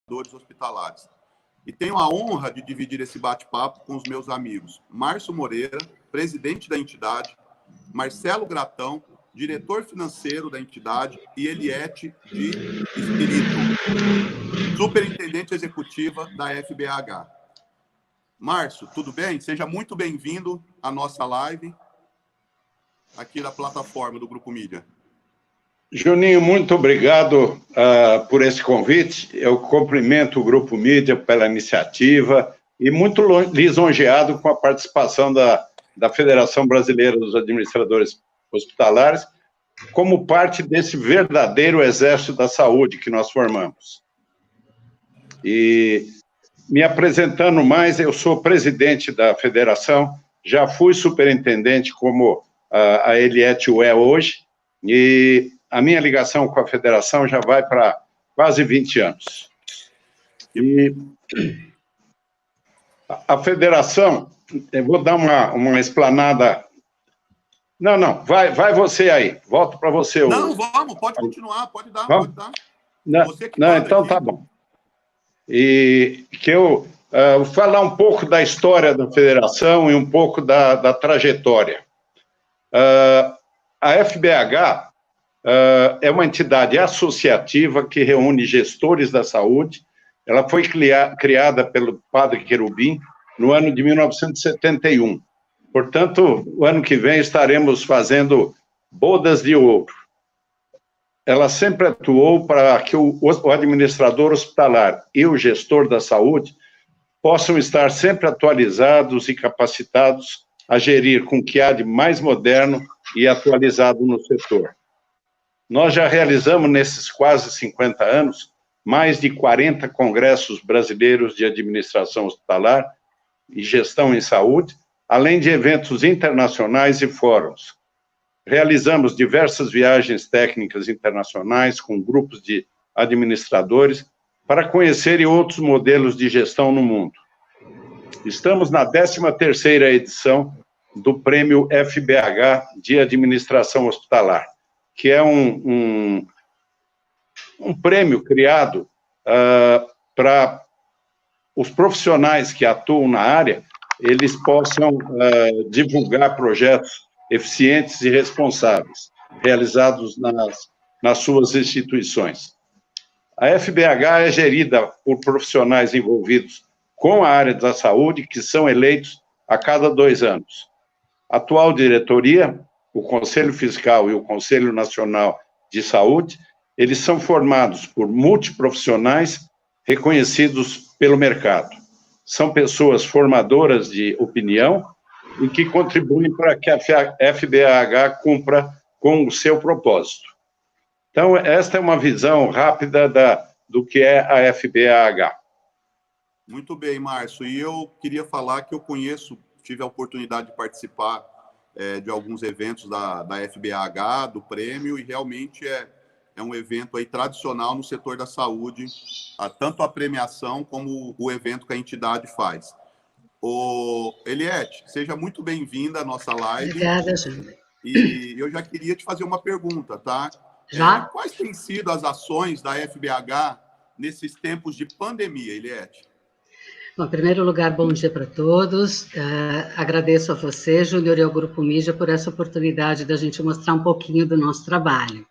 administradores hospitalares. E tenho a honra de dividir esse bate-papo com os meus amigos Márcio Moreira, presidente da entidade, Marcelo Gratão, diretor financeiro da entidade, e Eliette de Espírito, superintendente executiva da FBH. Márcio, tudo bem? Seja muito bem-vindo à nossa live aqui da plataforma do Grupo Mídia. Juninho, muito obrigado por esse convite. Eu cumprimento o Grupo Mídia pela iniciativa e muito lisonjeado com a participação da Federação Brasileira dos Administradores Hospitalares como parte desse verdadeiro exército da saúde que nós formamos. E, me apresentando mais, eu sou presidente da federação, já fui superintendente como a Eliette é hoje, e a minha ligação com a federação já vai para quase 20 anos. E a federação, eu vou dar uma explanada. Não, vai você aí, volto para você. Não, vamos, pode continuar, pode dar. Não, então tá bom. E que eu vou falar um pouco da história da federação e um pouco da trajetória. A FBH é uma entidade associativa que reúne gestores da saúde. Ela foi criada pelo Padre Querubim no ano de 1971. Portanto, o ano que vem estaremos fazendo bodas de ouro. Ela sempre atuou para que o administrador hospitalar e o gestor da saúde possam estar sempre atualizados e capacitados a gerir com o que há de mais moderno e atualizado no setor. Nós já realizamos, nesses quase 50 anos, mais de 40 congressos brasileiros de administração hospitalar e gestão em saúde, além de eventos internacionais e fóruns. Realizamos diversas viagens técnicas internacionais com grupos de administradores para conhecerem outros modelos de gestão no mundo. Estamos na 13ª edição do Prêmio FBH de Administração Hospitalar, que é um prêmio criado para os profissionais que atuam na área, eles possam divulgar projetos eficientes e responsáveis, realizados nas suas instituições. A FBH é gerida por profissionais envolvidos com a área da saúde, que são eleitos a cada 2 anos. A atual diretoria, o Conselho Fiscal e o Conselho Nacional de Saúde, eles são formados por multiprofissionais reconhecidos pelo mercado. São pessoas formadoras de opinião e que contribuem para que a FBH cumpra com o seu propósito. Então, esta é uma visão rápida do que é a FBH. Muito bem, Márcio. E eu queria falar que eu tive a oportunidade de participar de alguns eventos da FBH, do prêmio, e realmente é um evento aí tradicional no setor da saúde, tanto a premiação como o evento que a entidade faz. Eliette, seja muito bem-vinda à nossa live. Obrigada, Júnior. E eu já queria te fazer uma pergunta, tá? Já? Quais têm sido as ações da FBH nesses tempos de pandemia, Eliette? Bom, em primeiro lugar, bom dia para todos. Agradeço a você, Júnior, e ao Grupo Mídia por essa oportunidade da gente mostrar um pouquinho do nosso trabalho.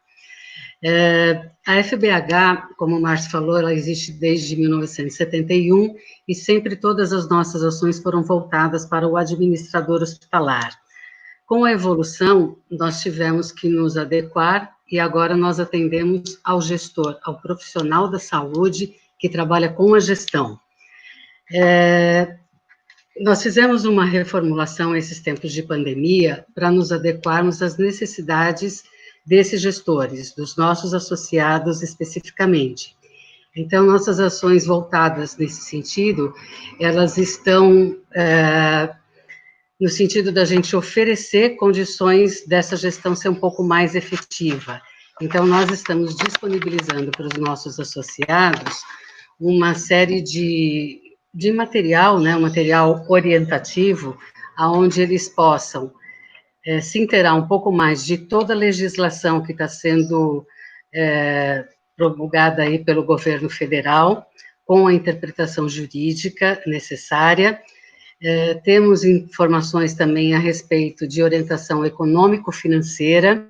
A FBH, como o Márcio falou, ela existe desde 1971 e sempre todas as nossas ações foram voltadas para o administrador hospitalar. Com a evolução, nós tivemos que nos adequar e agora nós atendemos ao gestor, ao profissional da saúde que trabalha com a gestão. Nós fizemos uma reformulação nesses tempos de pandemia para nos adequarmos às necessidades desses gestores, dos nossos associados especificamente. Então, nossas ações voltadas nesse sentido, elas estão no sentido da gente oferecer condições dessa gestão ser um pouco mais efetiva. Então, nós estamos disponibilizando para os nossos associados uma série de material, né, um material orientativo, onde eles possam se inteirar um pouco mais de toda a legislação que está sendo promulgada aí pelo governo federal, com a interpretação jurídica necessária. Temos informações também a respeito de orientação econômico-financeira,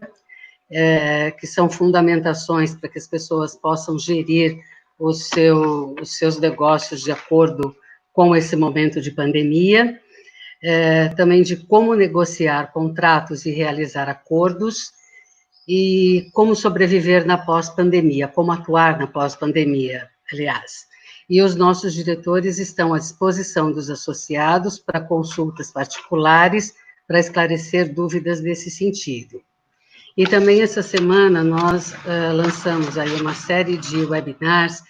que são fundamentações para que as pessoas possam gerir os seus negócios de acordo com esse momento de pandemia, também de como negociar contratos e realizar acordos, e como sobreviver na pós-pandemia, como atuar na pós-pandemia, aliás. E os nossos diretores estão à disposição dos associados para consultas particulares, para esclarecer dúvidas nesse sentido. E também essa semana nós lançamos aí uma série de webinars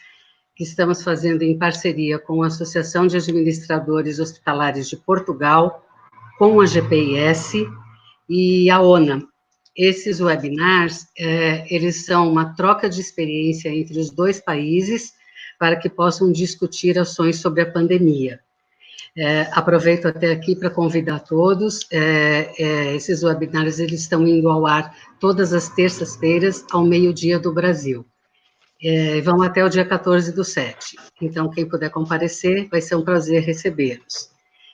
que estamos fazendo em parceria com a Associação de Administradores Hospitalares de Portugal, com a GPIS e a ONA. Esses webinars, eles são uma troca de experiência entre os dois países para que possam discutir ações sobre a pandemia. Aproveito até aqui para convidar todos, esses webinars eles estão indo ao ar todas as terças-feiras, ao meio-dia do Brasil. Vão até o dia 14/7. Então, quem puder comparecer, vai ser um prazer recebê-los.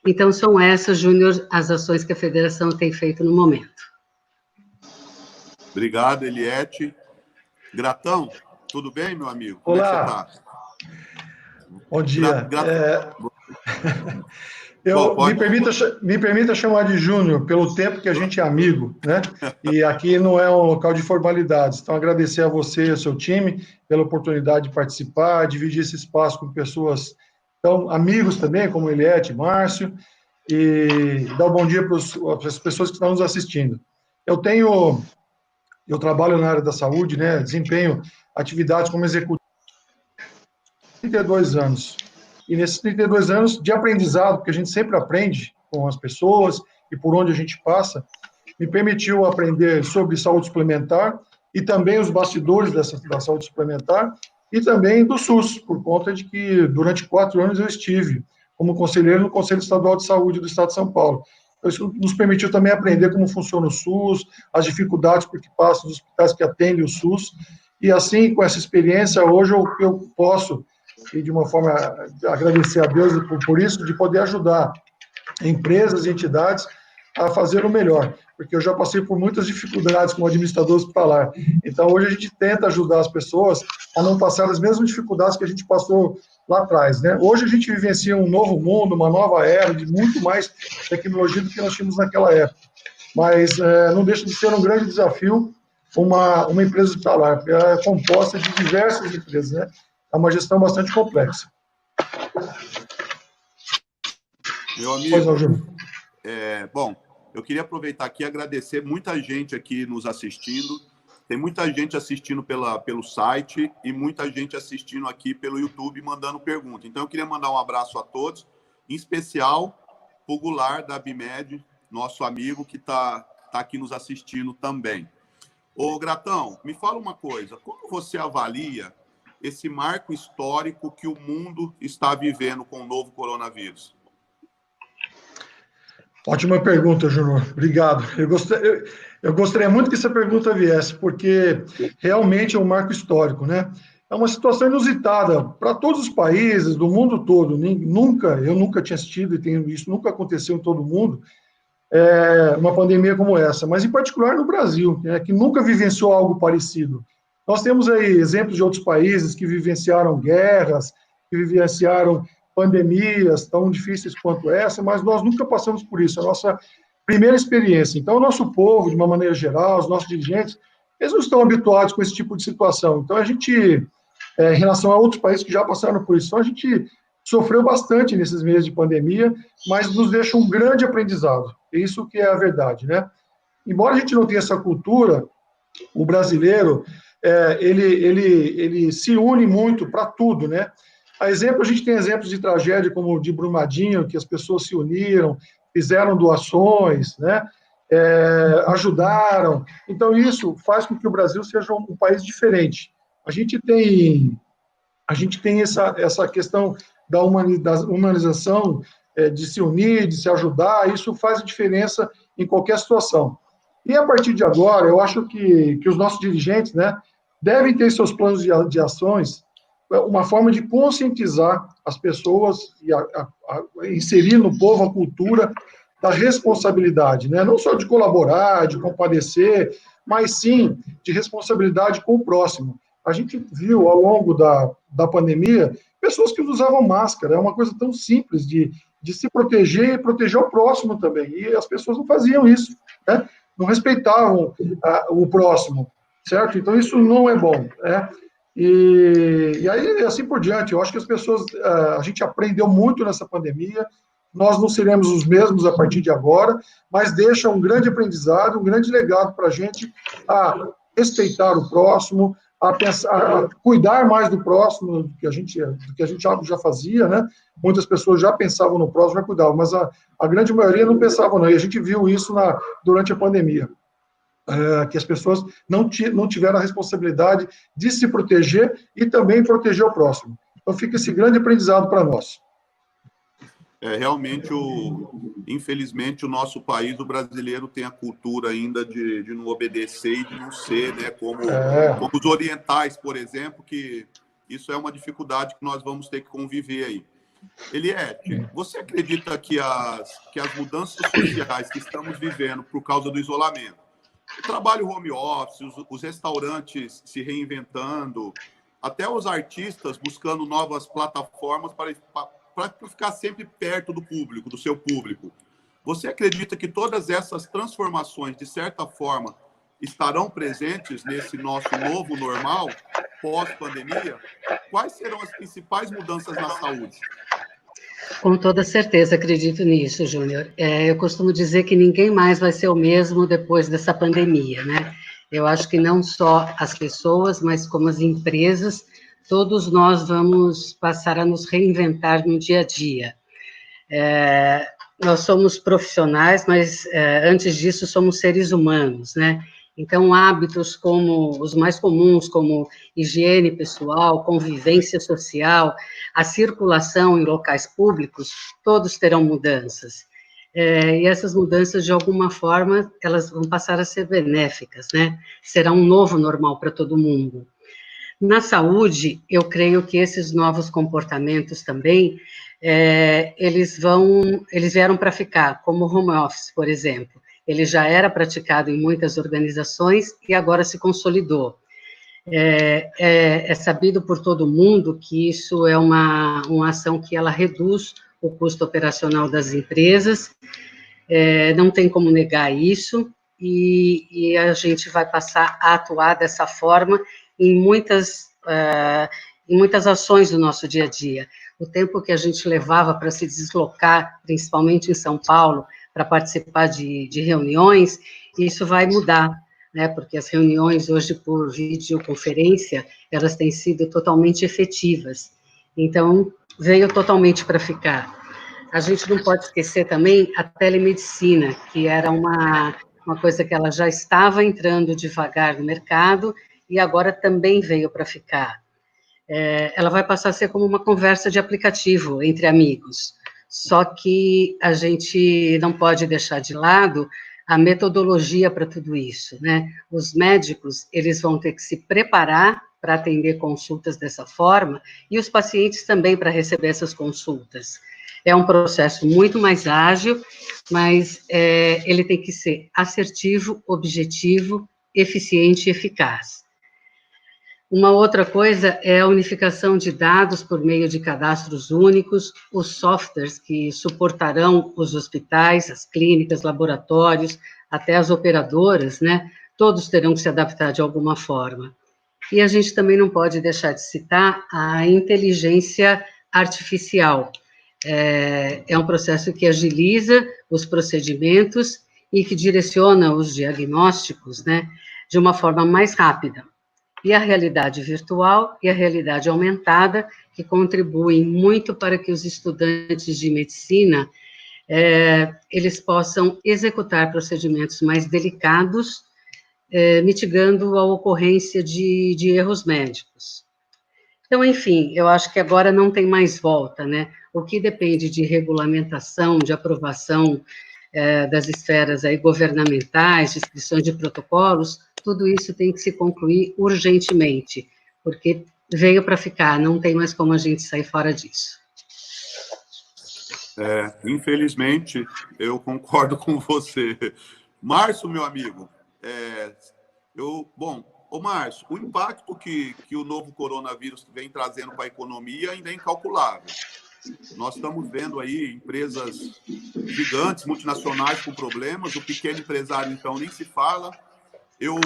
Então, são essas, Júnior, as ações que a Federação tem feito no momento. Obrigado, Eliette. Gratão, tudo bem, meu amigo? Olá. Como é que você está? Bom dia. Me permita chamar de Júnior, pelo tempo que a gente é amigo, né? E aqui não é um local de formalidades. Então, agradecer a você e ao seu time pela oportunidade de participar, dividir esse espaço com pessoas tão amigos também, como Eliette, Márcio, e dar um bom dia para as pessoas que estão nos assistindo. Eu trabalho na área da saúde, né? Desempenho atividades como executivo há 32 anos. E nesses 32 anos de aprendizado, porque a gente sempre aprende com as pessoas e por onde a gente passa, me permitiu aprender sobre saúde suplementar e também os bastidores da saúde suplementar e também do SUS, por conta de que durante 4 anos eu estive como conselheiro no Conselho Estadual de Saúde do Estado de São Paulo. Isso nos permitiu também aprender como funciona o SUS, as dificuldades por que passam os hospitais que atendem o SUS, e assim, com essa experiência, hoje eu posso, e de uma forma, agradecer a Deus por isso, de poder ajudar empresas e entidades a fazer o melhor, porque eu já passei por muitas dificuldades como administrador hospitalar. Então, hoje a gente tenta ajudar as pessoas a não passar as mesmas dificuldades que a gente passou lá atrás, né? Hoje a gente vivencia um novo mundo, uma nova era de muito mais tecnologia do que nós tínhamos naquela época. Mas não deixa de ser um grande desafio uma empresa hospitalar, porque ela é composta de diversas empresas, né? É uma gestão bastante complexa. Meu amigo, bom, eu queria aproveitar aqui e agradecer muita gente aqui nos assistindo. Tem muita gente assistindo pelo site e muita gente assistindo aqui pelo YouTube mandando pergunta. Então, eu queria mandar um abraço a todos, em especial para o Goulart da Abimed, nosso amigo que está aqui nos assistindo também. Ô, Gratão, me fala uma coisa. Como você avalia esse marco histórico que o mundo está vivendo com o novo coronavírus? Ótima pergunta, Júnior. Obrigado. Eu gostaria muito que essa pergunta viesse, porque realmente é um marco histórico, né? É uma situação inusitada para todos os países, do mundo todo. Eu nunca tinha assistido, e isso nunca aconteceu em todo o mundo, uma pandemia como essa, mas em particular no Brasil, né, que nunca vivenciou algo parecido. Nós temos aí exemplos de outros países que vivenciaram guerras, que vivenciaram pandemias tão difíceis quanto essa, mas nós nunca passamos por isso, a nossa primeira experiência. Então, o nosso povo, de uma maneira geral, os nossos dirigentes, eles não estão habituados com esse tipo de situação. Então, a gente, em relação a outros países que já passaram por isso, a gente sofreu bastante nesses meses de pandemia, mas nos deixa um grande aprendizado. Isso que é a verdade, né? Embora a gente não tenha essa cultura, o brasileiro, ele se une muito para tudo, né? A gente tem exemplos de tragédia como o de Brumadinho, que as pessoas se uniram, fizeram doações, né? Ajudaram. Então, isso faz com que o Brasil seja um país diferente. A gente tem essa questão da humanização, de se unir, de se ajudar, isso faz diferença em qualquer situação. E, a partir de agora, eu acho que os nossos dirigentes, né, devem ter seus planos de ações uma forma de conscientizar as pessoas e inserir no povo a cultura da responsabilidade, né? Não só de colaborar, de compadecer, mas sim de responsabilidade com o próximo. A gente viu ao longo da pandemia pessoas que usavam máscara, é uma coisa tão simples de se proteger e proteger o próximo também, e as pessoas não faziam isso, né? Não respeitavam o próximo, certo? Então isso não é bom, né? E aí, assim por diante, eu acho que as pessoas, a gente aprendeu muito nessa pandemia, nós não seremos os mesmos a partir de agora, mas deixa um grande aprendizado, um grande legado para a gente a respeitar o próximo, a pensar, a cuidar mais do próximo do que a gente já fazia, né? Muitas pessoas já pensavam no próximo, já cuidavam, mas a grande maioria não pensava não, e a gente viu isso durante a pandemia. Que as pessoas não tiveram a responsabilidade de se proteger e também proteger o próximo. Então fica esse grande aprendizado para nós. Realmente, infelizmente, o nosso país, o brasileiro, tem a cultura ainda de não obedecer e de não ser, né, como os orientais, por exemplo, que isso é uma dificuldade que nós vamos ter que conviver aí. Eliette, você acredita que as mudanças sociais que estamos vivendo por causa do isolamento, o trabalho home office, os restaurantes se reinventando, até os artistas buscando novas plataformas para ficar sempre perto do público, do seu público. Você acredita que todas essas transformações, de certa forma, estarão presentes nesse nosso novo normal, pós-pandemia? Quais serão as principais mudanças na saúde? Com toda certeza, acredito nisso, Júnior. Eu costumo dizer que ninguém mais vai ser o mesmo depois dessa pandemia, né? Eu acho que não só as pessoas, mas como as empresas, todos nós vamos passar a nos reinventar no dia a dia. Nós somos profissionais, mas antes disso somos seres humanos, né? Então, hábitos como os mais comuns, como higiene pessoal, convivência social, a circulação em locais públicos, todos terão mudanças. E essas mudanças, de alguma forma, elas vão passar a ser benéficas, né? Será um novo normal para todo mundo. Na saúde, eu creio que esses novos comportamentos também, eles vieram para ficar, como o home office, por exemplo. Ele já era praticado em muitas organizações e agora se consolidou. É sabido por todo mundo que isso é uma ação que ela reduz o custo operacional das empresas, não tem como negar isso, e a gente vai passar a atuar dessa forma em muitas ações do nosso dia a dia. O tempo que a gente levava para se deslocar, principalmente em São Paulo, para participar de reuniões, isso vai mudar, né? Porque as reuniões hoje por videoconferência, elas têm sido totalmente efetivas. Então, veio totalmente para ficar. A gente não pode esquecer também a telemedicina, que era uma coisa que ela já estava entrando devagar no mercado e agora também veio para ficar. Ela vai passar a ser como uma conversa de aplicativo entre amigos. Só que a gente não pode deixar de lado a metodologia para tudo isso, né? Os médicos, eles vão ter que se preparar para atender consultas dessa forma, e os pacientes também para receber essas consultas. É um processo muito mais ágil, mas ele tem que ser assertivo, objetivo, eficiente e eficaz. Uma outra coisa é a unificação de dados por meio de cadastros únicos, os softwares que suportarão os hospitais, as clínicas, laboratórios, até as operadoras, né? Todos terão que se adaptar de alguma forma. E a gente também não pode deixar de citar a inteligência artificial. É um processo que agiliza os procedimentos e que direciona os diagnósticos, né, de uma forma mais rápida. E a realidade virtual e a realidade aumentada, que contribuem muito para que os estudantes de medicina, eles possam executar procedimentos mais delicados, mitigando a ocorrência de erros médicos. Então, enfim, eu acho que agora não tem mais volta, né? O que depende de regulamentação, de aprovação das esferas aí governamentais, descrições de protocolos, tudo isso tem que se concluir urgentemente, porque veio para ficar, não tem mais como a gente sair fora disso. Infelizmente, eu concordo com você. Márcio, meu amigo, ô Márcio, o impacto que o novo coronavírus vem trazendo para a economia ainda é incalculável. Nós estamos vendo aí empresas gigantes, multinacionais com problemas, o pequeno empresário, então, nem se fala. Eu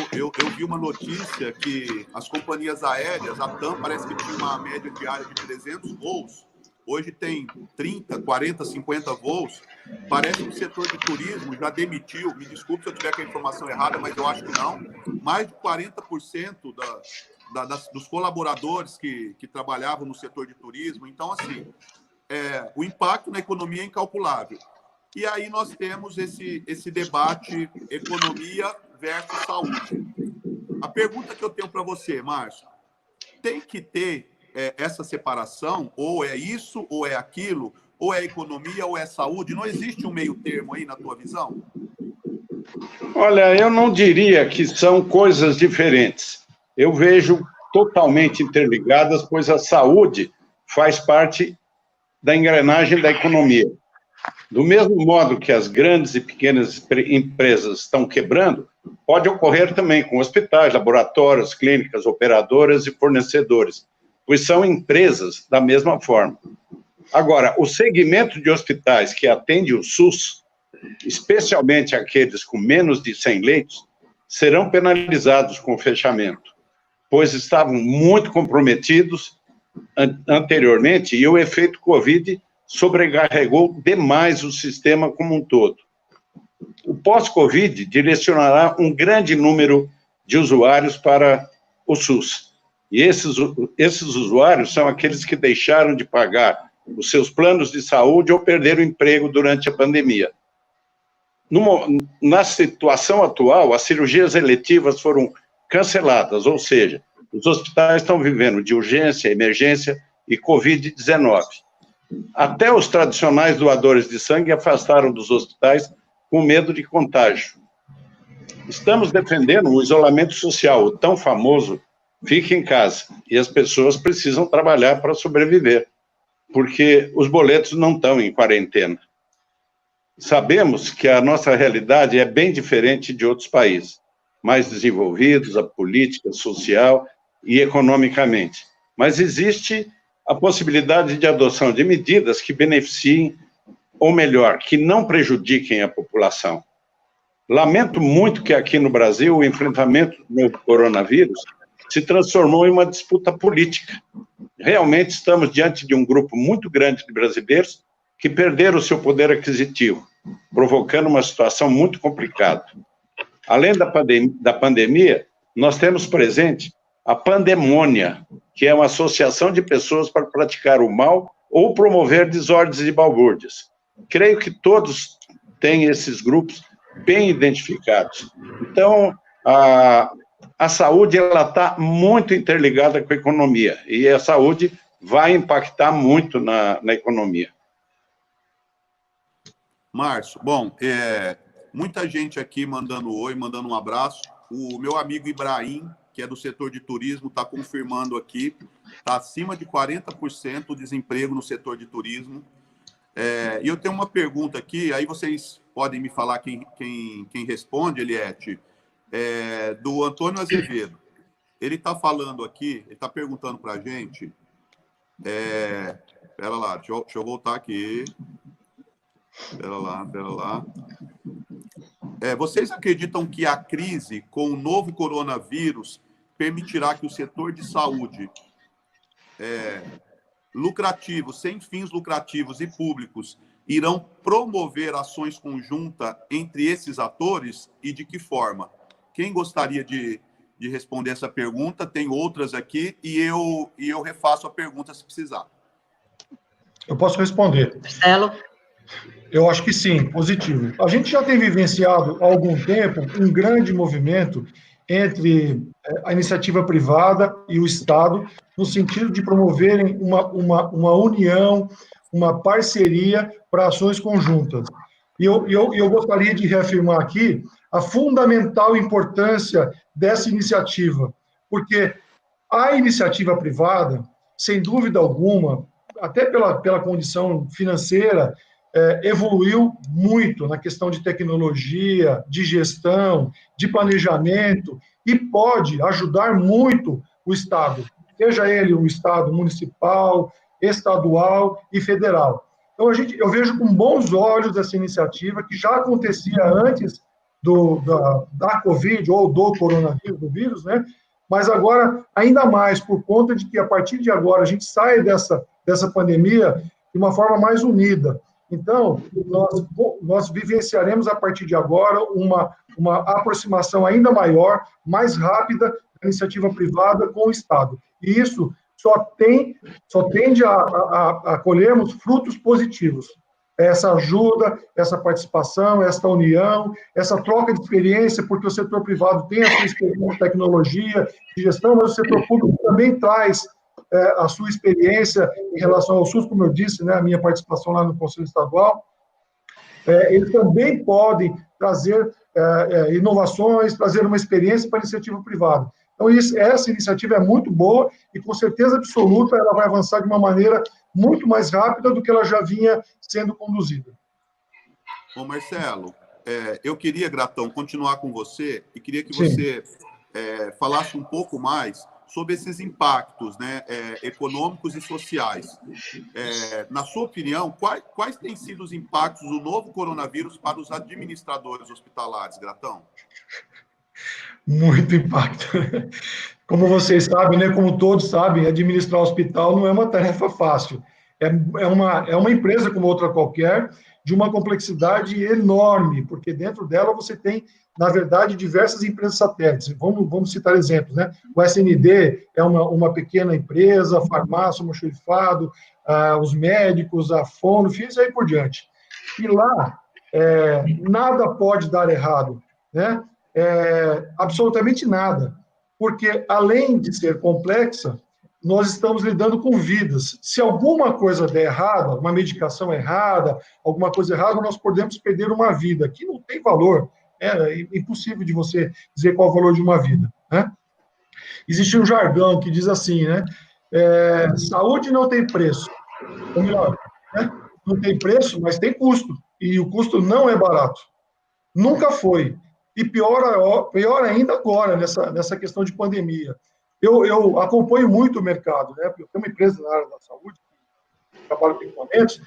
vi uma notícia que as companhias aéreas, a TAM, parece que tinha uma média diária de 300 voos. Hoje tem 30, 40, 50 voos. Parece que o setor de turismo já demitiu, me desculpe se eu tiver com a informação errada, mas eu acho que não, mais de 40% dos colaboradores que trabalhavam no setor de turismo. Então, assim, o impacto na economia é incalculável. E aí nós temos esse debate economia versus saúde. A pergunta que eu tenho para você, Márcio, tem que ter essa separação, ou é isso, ou é aquilo, ou é economia, ou é saúde? Não existe um meio termo aí na tua visão? Olha, eu não diria que são coisas diferentes. Eu vejo totalmente interligadas, pois a saúde faz parte da engrenagem da economia. Do mesmo modo que as grandes e pequenas empresas estão quebrando, pode ocorrer também com hospitais, laboratórios, clínicas, operadoras e fornecedores, pois são empresas da mesma forma. Agora, o segmento de hospitais que atende o SUS, especialmente aqueles com menos de 100 leitos, serão penalizados com o fechamento, pois estavam muito comprometidos anteriormente e o efeito Covid sobrecarregou demais o sistema como um todo. O pós-Covid direcionará um grande número de usuários para o SUS. E esses usuários são aqueles que deixaram de pagar os seus planos de saúde ou perderam o emprego durante a pandemia. Na situação atual, as cirurgias eletivas foram canceladas, ou seja, os hospitais estão vivendo de urgência, emergência e Covid-19. Até os tradicionais doadores de sangue afastaram dos hospitais com medo de contágio. Estamos defendendo o isolamento social, o tão famoso fique em casa, e as pessoas precisam trabalhar para sobreviver, porque os boletos não estão em quarentena. Sabemos que a nossa realidade é bem diferente de outros países, mais desenvolvidos, a política, social e economicamente, mas existe a possibilidade de adoção de medidas que beneficiem, ou melhor, que não prejudiquem a população. Lamento muito que aqui no Brasil o enfrentamento do coronavírus se transformou em uma disputa política. Realmente estamos diante de um grupo muito grande de brasileiros que perderam o seu poder aquisitivo, provocando uma situação muito complicada. Além da pandemia, nós temos presente a pandemônia, que é uma associação de pessoas para praticar o mal ou promover desordens e balbúrdias. Creio que todos têm esses grupos bem identificados. Então, a saúde está muito interligada com a economia, e a saúde vai impactar muito na economia. Márcio, bom, muita gente aqui mandando oi, mandando um abraço. O meu amigo Ibrahim, que é do setor de turismo, está confirmando aqui, está acima de 40% o desemprego no setor de turismo. E eu tenho uma pergunta aqui, aí vocês podem me falar quem responde, Eliette, do Antônio Azevedo. Ele está falando aqui, ele está perguntando para a gente, pera lá, deixa eu voltar aqui, pera lá. Vocês acreditam que a crise com o novo coronavírus permitirá que o setor de saúde lucrativo, sem fins lucrativos e públicos, irão promover ações conjuntas entre esses atores e de que forma? Quem gostaria de responder essa pergunta? Tem outras aqui e eu refaço a pergunta se precisar. Eu posso responder. Marcelo? Eu acho que sim, positivo. A gente já tem vivenciado há algum tempo um grande movimento entre a iniciativa privada e o Estado, no sentido de promoverem uma união, uma parceria para ações conjuntas. E eu gostaria de reafirmar aqui a fundamental importância dessa iniciativa, porque A iniciativa privada, sem dúvida alguma, até pela condição financeira, evoluiu muito na questão de tecnologia, de gestão, de planejamento, e pode ajudar muito o Estado, seja ele um Estado municipal, estadual e federal. Então, eu vejo com bons olhos essa iniciativa, que já acontecia antes da Covid ou do coronavírus, do vírus, né? Mas agora, ainda mais, por conta de que, a partir de agora, a gente sai dessa pandemia de uma forma mais unida. Então, nós vivenciaremos, a partir de agora, uma aproximação ainda maior, mais rápida, da iniciativa privada com o Estado. E isso só tende a colhermos frutos positivos. Essa ajuda, essa participação, essa união, essa troca de experiência, porque o setor privado tem a sua experiência em tecnologia, de gestão, mas o setor público também traz a sua experiência em relação ao SUS, como eu disse, né, a minha participação lá no Conselho Estadual. Eles também podem trazer inovações, trazer uma experiência para a iniciativa privada. Então, essa iniciativa é muito boa e, com certeza absoluta, ela vai avançar de uma maneira muito mais rápida do que ela já vinha sendo conduzida. Bom, Marcelo, eu queria, Gratão, continuar com você e queria que você falasse um pouco mais sobre esses impactos, né, econômicos e sociais. Na sua opinião, quais têm sido os impactos do novo coronavírus para os administradores hospitalares, Gratão? Muito impacto. Como vocês sabem, né, como todos sabem, administrar hospital não é uma tarefa fácil. É uma empresa como outra qualquer, de uma complexidade enorme, porque dentro dela você tem, na verdade, diversas empresas satélites. Vamos citar exemplos, né? O SND é uma pequena empresa, a farmácia, o almoxarifado, os médicos, a fono, e aí por diante. E lá, nada pode dar errado, né? Absolutamente nada, porque além de ser complexa, nós estamos lidando com vidas. Se alguma coisa der errada, uma medicação errada, alguma coisa errada, nós podemos perder uma vida, que não tem valor. É impossível de você dizer qual é o valor de uma vida, né? Existe um jargão que diz assim, né? Saúde não tem preço. Ou melhor, né? Não tem preço, mas tem custo. E o custo não é barato. Nunca foi. E pior ainda agora, nessa questão de pandemia. Eu acompanho muito o mercado, né? Eu tenho uma empresa na área da saúde, trabalho com equipamentos,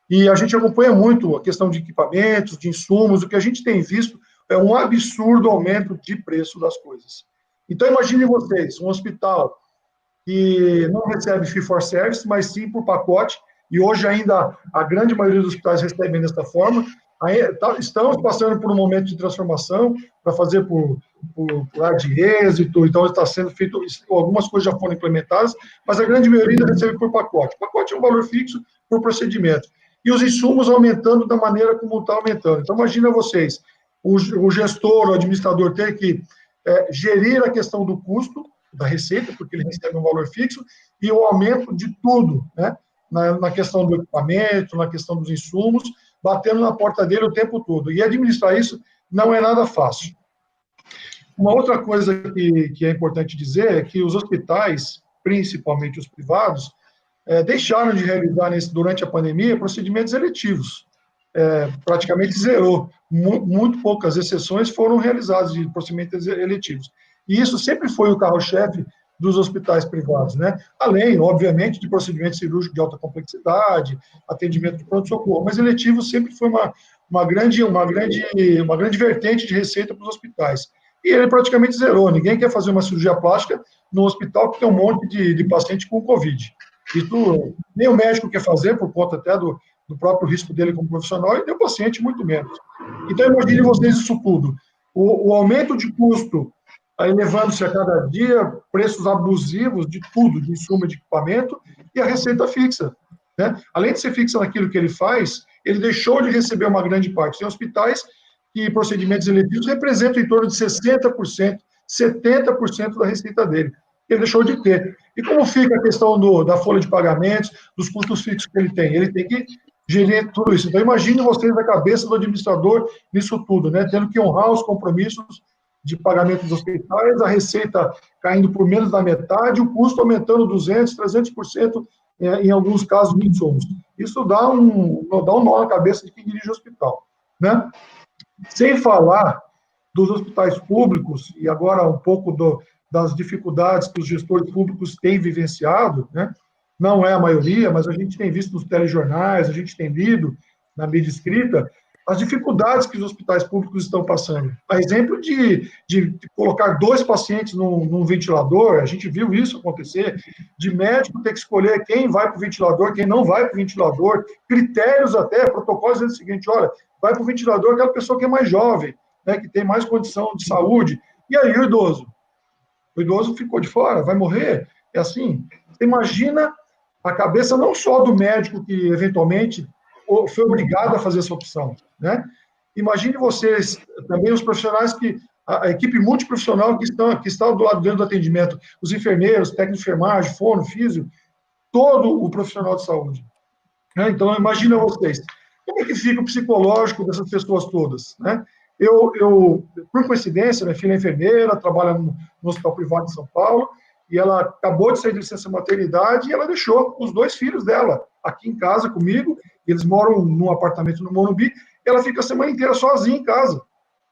e a gente acompanha muito a questão de equipamentos, de insumos. O que a gente tem visto é um absurdo aumento de preço das coisas. Então, imagine vocês, um hospital que não recebe fee for service, mas sim por pacote, e hoje ainda a grande maioria dos hospitais recebem desta forma. Estamos passando por um momento de transformação para fazer por ar de êxito, então está sendo feito, algumas coisas já foram implementadas, mas a grande maioria recebe por pacote. O pacote é um valor fixo por procedimento. E os insumos aumentando da maneira como está aumentando. Então, imagina vocês, o gestor, o administrador ter que gerir a questão do custo da receita, porque ele recebe um valor fixo, e o aumento de tudo, né? Na questão do equipamento, na questão dos insumos, batendo na porta dele o tempo todo. E administrar isso não é nada fácil. Uma outra coisa que é importante dizer é que os hospitais, principalmente os privados, deixaram de realizar durante a pandemia procedimentos eletivos. Praticamente zerou. Muito poucas exceções foram realizadas de procedimentos eletivos. E isso sempre foi o carro-chefe dos hospitais privados, né? Além, obviamente, de procedimentos cirúrgicos de alta complexidade, atendimento de pronto-socorro, mas eletivo sempre foi uma grande vertente de receita para os hospitais. E ele praticamente zerou. Ninguém quer fazer uma cirurgia plástica no hospital que tem um monte de paciente com Covid. Isso nem o médico quer fazer, por conta até do próprio risco dele como profissional, e nem o paciente muito menos. Então, imagine vocês isso tudo. O aumento de custo, elevando-se a cada dia, preços abusivos de tudo, de insumo de equipamento, e a receita fixa, né? Além de ser fixa naquilo que ele faz, ele deixou de receber uma grande parte. Tem hospitais que procedimentos eletivos representam em torno de 60%, 70% da receita dele. Ele deixou de ter. E como fica a questão da folha de pagamentos, dos custos fixos que ele tem? Ele tem que gerir tudo isso. Então, imagine vocês a cabeça do administrador nisso tudo, né? Tendo que honrar os compromissos de pagamento dos hospitais, a receita caindo por menos da metade, o custo aumentando 200%, 300% em alguns casos de insumos. Isso dá um nó na cabeça de quem dirige o hospital, né? Sem falar dos hospitais públicos, e agora um pouco das dificuldades que os gestores públicos têm vivenciado, né? Não é a maioria, mas a gente tem visto nos telejornais, a gente tem lido na mídia escrita, as dificuldades que os hospitais públicos estão passando. A exemplo de colocar 2 pacientes num ventilador, a gente viu isso acontecer, de médico ter que escolher quem vai para o ventilador, quem não vai para o ventilador, critérios até, protocolos dizendo o seguinte, olha, vai para o ventilador aquela pessoa que é mais jovem, né, que tem mais condição de saúde, e aí o idoso? O idoso ficou de fora, vai morrer? É assim, você imagina a cabeça não só do médico que, eventualmente, foi obrigado a fazer essa opção, né? Imagine vocês, também os profissionais a equipe multiprofissional que está do lado dentro do atendimento, os enfermeiros, técnicos de enfermagem, fono, físio, todo o profissional de saúde. Né? Então, imagina vocês, como é que fica o psicológico dessas pessoas todas, né? Por coincidência, minha filha é enfermeira, trabalha no hospital privado de São Paulo, e ela acabou de sair de licença maternidade e ela deixou os 2 filhos dela aqui em casa comigo. Eles moram num apartamento no Morumbi, e ela fica a semana inteira sozinha em casa.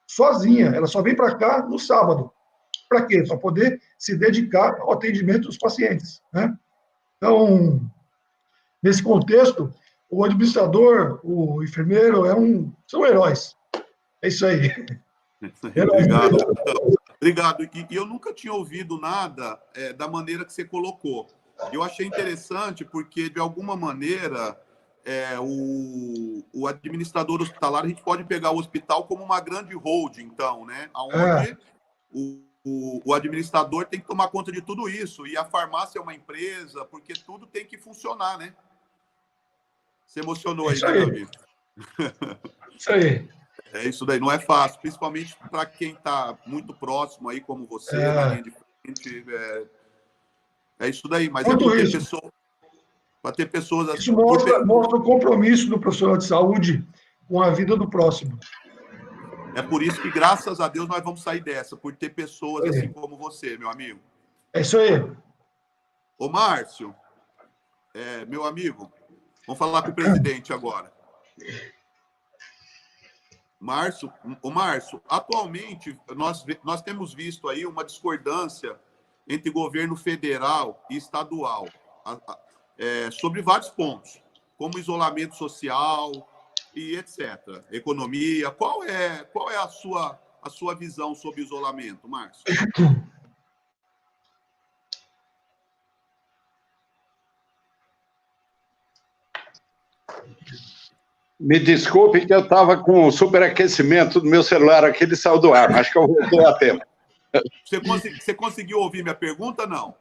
Sozinha. Ela só vem para cá no sábado. Para quê? Para poder se dedicar ao atendimento dos pacientes, né? Então, nesse contexto, o administrador, o enfermeiro, são heróis. É isso aí. Obrigado. Obrigado. E eu nunca tinha ouvido nada da maneira que você colocou. Eu achei interessante porque, de alguma maneira, o administrador hospitalar, a gente pode pegar o hospital como uma grande holding, então, né? Onde o administrador tem que tomar conta de tudo isso. E a farmácia é uma empresa, porque tudo tem que funcionar, né? Você emocionou aí, né, meu amigo? Isso aí. É isso daí, não é fácil, principalmente para quem está muito próximo aí, como você, na linha de frente. É isso daí, mas para ter pessoas assim. Isso mostra o compromisso do profissional de saúde com a vida do próximo. É por isso que, graças a Deus, nós vamos sair dessa, por ter pessoas assim como você, meu amigo. É isso aí. Ô, Márcio, meu amigo, vamos falar com o presidente agora. Márcio, atualmente nós temos visto aí uma discordância entre governo federal e estadual sobre vários pontos, como isolamento social e etc. Economia. Qual é a sua visão sobre isolamento, Márcio? Me desculpe que eu estava com o superaquecimento do meu celular aqui, ele saiu do ar, acho que eu voltei a tempo. Você conseguiu ouvir minha pergunta, não?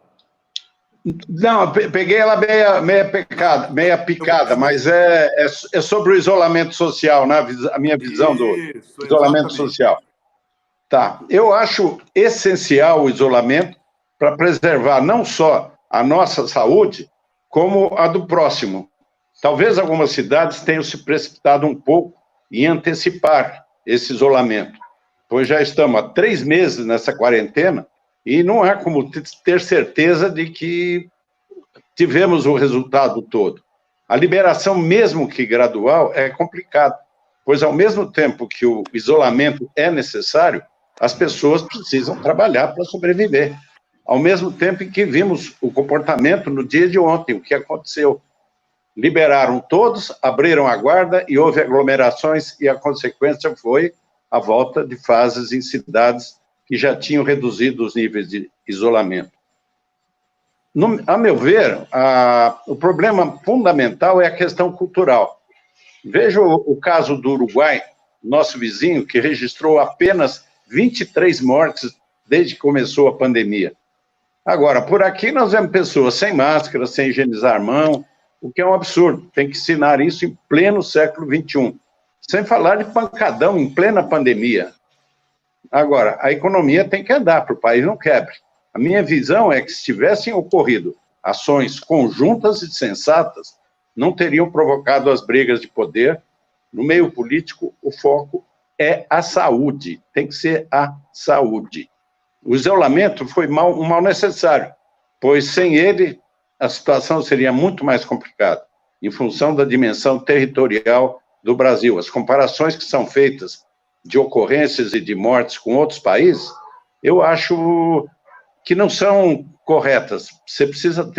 Não, peguei ela meia picada, mas é sobre o isolamento social, né? A minha visão do isolamento social. Tá, eu acho essencial o isolamento para preservar não só a nossa saúde, como a do próximo. Talvez algumas cidades tenham se precipitado um pouco em antecipar esse isolamento, pois já estamos há 3 meses nessa quarentena e não há como ter certeza de que tivemos o resultado todo. A liberação, mesmo que gradual, é complicada, pois ao mesmo tempo que o isolamento é necessário, as pessoas precisam trabalhar para sobreviver. Ao mesmo tempo em que vimos o comportamento no dia de ontem, o que aconteceu. Liberaram todos, abriram a guarda e houve aglomerações e a consequência foi a volta de fases em cidades que já tinham reduzido os níveis de isolamento. A meu ver, o problema fundamental é a questão cultural. Veja o caso do Uruguai, nosso vizinho, que registrou apenas 23 mortes desde que começou a pandemia. Agora, por aqui nós vemos pessoas sem máscara, sem higienizar a mão, o que é um absurdo. Tem que ensinar isso em pleno século XXI. Sem falar de pancadão em plena pandemia. Agora, a economia tem que andar para o país não quebre. A minha visão é que se tivessem ocorrido ações conjuntas e sensatas, não teriam provocado as brigas de poder. No meio político, o foco é a saúde, tem que ser a saúde. O isolamento foi um mal necessário, pois sem ele a situação seria muito mais complicada, em função da dimensão territorial do Brasil. As comparações que são feitas de ocorrências e de mortes com outros países, eu acho que não são corretas. Você precisa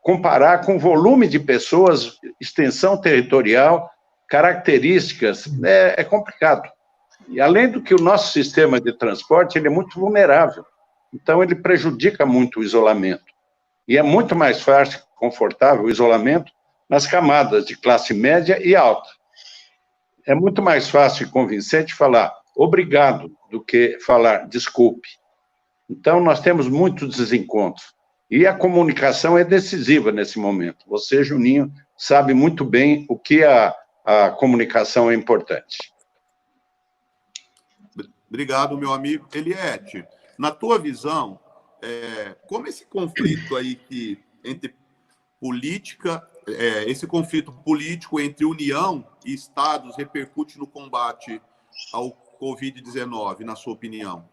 comparar com o volume de pessoas, extensão territorial, características, é complicado. E além do que o nosso sistema de transporte, ele é muito vulnerável. Então, ele prejudica muito o isolamento. E é muito mais fácil, confortável o isolamento nas camadas de classe média e alta. É muito mais fácil e convincente falar obrigado do que falar desculpe. Então, nós temos muitos desencontros. E a comunicação é decisiva nesse momento. Você, Juninho, sabe muito bem o que a comunicação é importante. Obrigado, meu amigo. Eliette, na tua visão, como esse conflito aí entre política, esse conflito político entre União e Estados repercute no combate ao Covid-19, na sua opinião?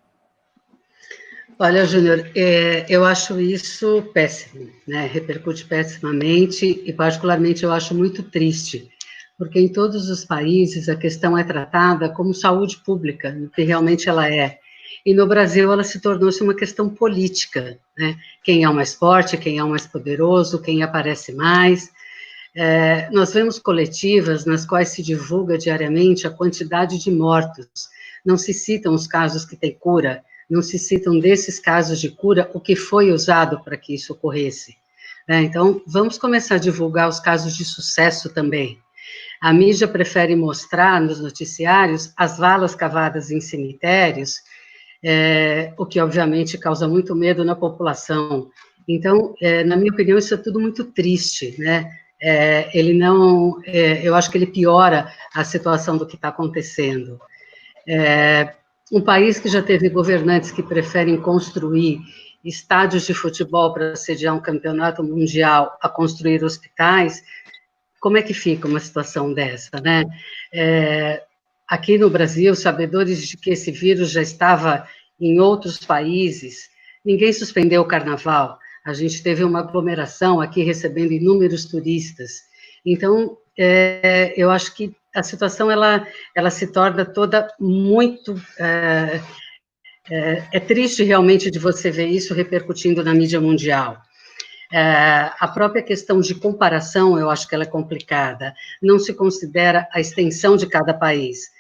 Olha, Júnior, eu acho isso péssimo, né? Repercute pessimamente e, particularmente, eu acho muito triste, porque em todos os países a questão é tratada como saúde pública, o que realmente ela é. E no Brasil ela se tornou-se uma questão política, né? Quem é o mais forte, quem é o mais poderoso, quem aparece mais. Nós vemos coletivas nas quais se divulga diariamente a quantidade de mortos. Não se citam os casos que têm cura, não se citam desses casos de cura o que foi usado para que isso ocorresse. Então, vamos começar a divulgar os casos de sucesso também. A mídia prefere mostrar nos noticiários as valas cavadas em cemitérios, o que obviamente causa muito medo na população. Então, na minha opinião, isso é tudo muito triste, né? Eu acho que ele piora a situação do que está acontecendo. Um país que já teve governantes que preferem construir estádios de futebol para sediar um campeonato mundial a construir hospitais, como é que fica uma situação dessa, né? Aqui no Brasil, sabedores de que esse vírus já estava em outros países, ninguém suspendeu o carnaval, a gente teve uma aglomeração aqui recebendo inúmeros turistas. Então, eu acho que a situação ela se torna toda muito... É triste realmente de você ver isso repercutindo na mídia mundial. A própria questão de comparação, eu acho que ela é complicada. Não se considera a extensão de cada país.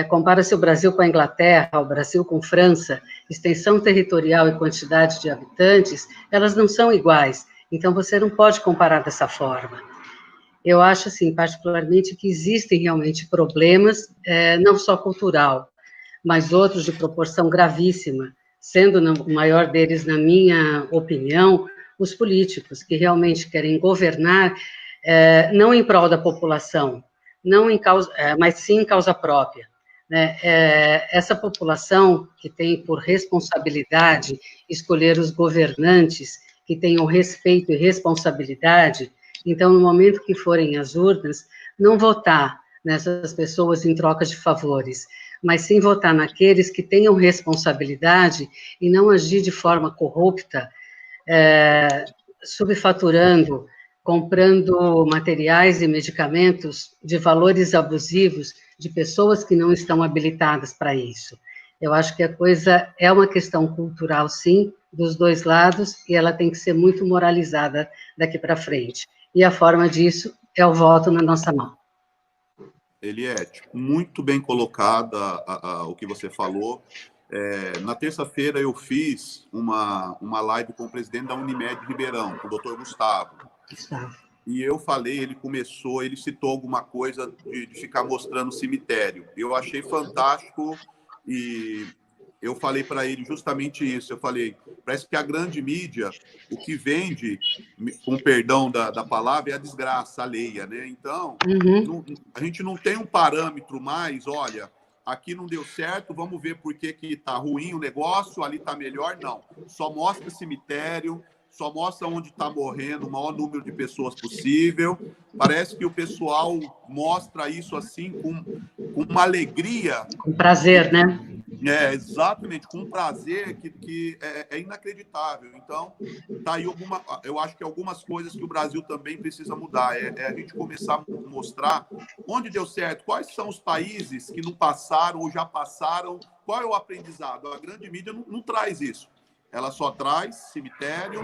Compara-se o Brasil com a Inglaterra, o Brasil com França, extensão territorial e quantidade de habitantes, elas não são iguais. Então, você não pode comparar dessa forma. Eu acho, assim, particularmente, que existem realmente problemas, não só cultural, mas outros de proporção gravíssima, sendo o maior deles, na minha opinião, os políticos, que realmente querem governar, não em prol da população, não em causa, mas sim em causa própria. Né? Essa população que tem por responsabilidade escolher os governantes que tenham respeito e responsabilidade, então, no momento que forem às urnas, não votar nessas pessoas em troca de favores, mas sim votar naqueles que tenham responsabilidade e não agir de forma corrupta, subfaturando, comprando materiais e medicamentos de valores abusivos de pessoas que não estão habilitadas para isso. Eu acho que a coisa é uma questão cultural, sim, dos dois lados, e ela tem que ser muito moralizada daqui para frente. E a forma disso é o voto na nossa mão. Eliette, muito bem colocada o que você falou. Na terça-feira eu fiz uma live com o presidente da Unimed Ribeirão, com o Dr. Gustavo. E eu falei, ele citou alguma coisa de ficar mostrando o cemitério. Eu achei fantástico e eu falei para ele justamente isso. Eu falei, parece que a grande mídia, o que vende, com perdão da palavra, é a desgraça alheia, né? Então, a gente não tem um parâmetro mais, olha, aqui não deu certo, vamos ver por que está ruim o negócio, ali está melhor. Não, só mostra cemitério, só mostra onde está morrendo o maior número de pessoas possível. Parece que o pessoal mostra isso assim com uma alegria. Com prazer, né? Exatamente, com um prazer que é inacreditável. Então, tá aí eu acho que algumas coisas que o Brasil também precisa mudar. É a gente começar a mostrar onde deu certo, quais são os países que não passaram ou já passaram, qual é o aprendizado. A grande mídia não traz isso. Ela só traz cemitério,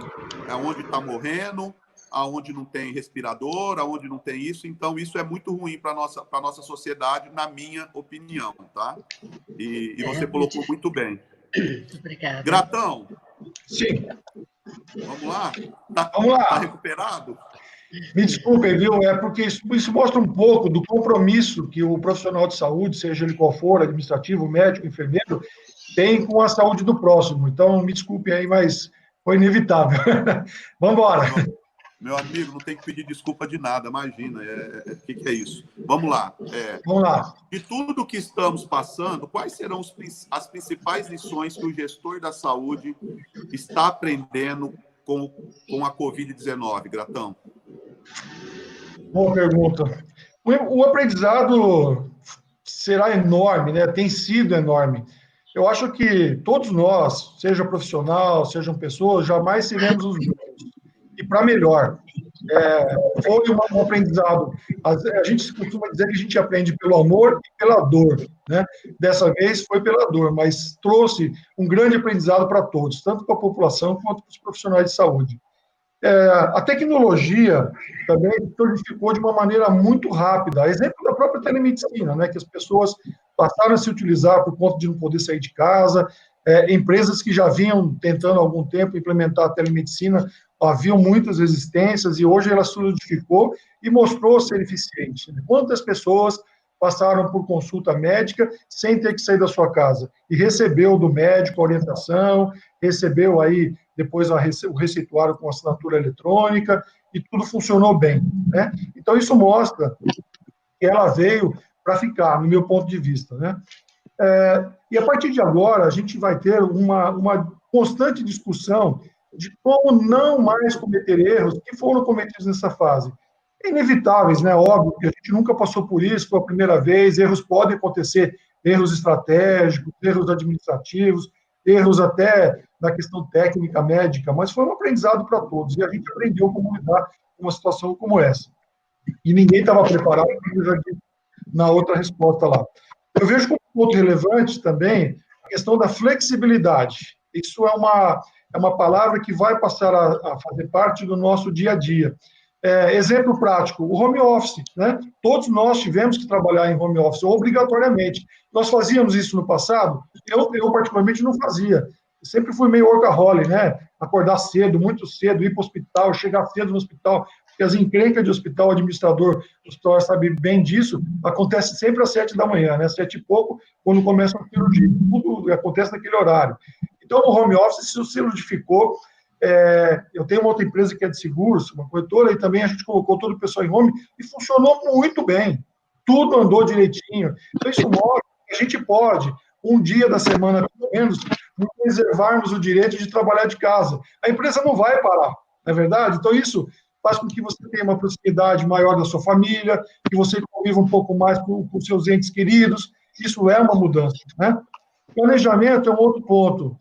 onde está morrendo, aonde não tem respirador, aonde não tem isso. Então, isso é muito ruim para a nossa sociedade, na minha opinião, tá? E você colocou muito bem. Muito obrigada. Gratão. Sim. Vamos lá? Vamos lá. Tá recuperado? Me desculpem, viu? É porque isso mostra um pouco do compromisso que o profissional de saúde, seja ele qual for, administrativo, médico, enfermeiro, tem com a saúde do próximo. Então, me desculpem aí, mas foi inevitável. Vamos embora. Meu amigo, não tem que pedir desculpa de nada, imagina. O que é isso? Vamos lá. Vamos lá. De tudo que estamos passando, quais serão as principais lições que o gestor da saúde está aprendendo com a Covid-19, Gratão? Boa pergunta. O aprendizado será enorme, né? Tem sido enorme. Eu acho que todos nós, seja profissional, sejam pessoas, jamais seremos os mesmos. E para melhor. Foi um aprendizado. A gente costuma dizer que a gente aprende pelo amor e pela dor, né? Dessa vez foi pela dor, mas trouxe um grande aprendizado para todos, tanto para a população quanto para os profissionais de saúde. A tecnologia também solidificou de uma maneira muito rápida. Exemplo da própria telemedicina, né? Que as pessoas passaram a se utilizar por conta de não poder sair de casa. Empresas que já vinham tentando há algum tempo implementar a telemedicina, haviam muitas resistências e hoje ela solidificou e mostrou ser eficiente. Quantas pessoas passaram por consulta médica sem ter que sair da sua casa e recebeu do médico a orientação, recebeu aí depois o receituário com assinatura eletrônica e tudo funcionou bem, né? Então isso mostra que ela veio para ficar, no meu ponto de vista, né? E a partir de agora a gente vai ter uma constante discussão de como não mais cometer erros que foram cometidos nessa fase. Inevitáveis, né? Óbvio que a gente nunca passou por isso, foi a primeira vez, erros podem acontecer, erros estratégicos, erros administrativos, erros até na questão técnica, médica, mas foi um aprendizado para todos, e a gente aprendeu como lidar com uma situação como essa. E ninguém estava preparado, como eu já disse na outra resposta lá. Eu vejo como ponto relevante também a questão da flexibilidade. Isso é uma palavra que vai passar a fazer parte do nosso dia a dia. Exemplo prático, o home office, né? Todos nós tivemos que trabalhar em home office, obrigatoriamente. Nós fazíamos isso no passado? Eu particularmente, não fazia. Eu sempre fui meio workaholic, né? Acordar cedo, muito cedo, ir para o hospital, chegar cedo no hospital, porque as encrencas de hospital, o administrador do hospital sabe bem disso, acontece sempre às 7 da manhã, né? 7 e pouco, quando começa a cirurgia. Tudo acontece naquele horário. Então, no home office, isso se solidificou. Eu tenho uma outra empresa que é de seguros, uma corretora, e também a gente colocou todo o pessoal em home e funcionou muito bem. Tudo andou direitinho. Então, isso mostra que a gente pode, um dia da semana, pelo menos, reservarmos o direito de trabalhar de casa. A empresa não vai parar, não é verdade? Então, isso faz com que você tenha uma proximidade maior da sua família, que você conviva um pouco mais com seus entes queridos. Isso é uma mudança, né? Planejamento é um outro ponto.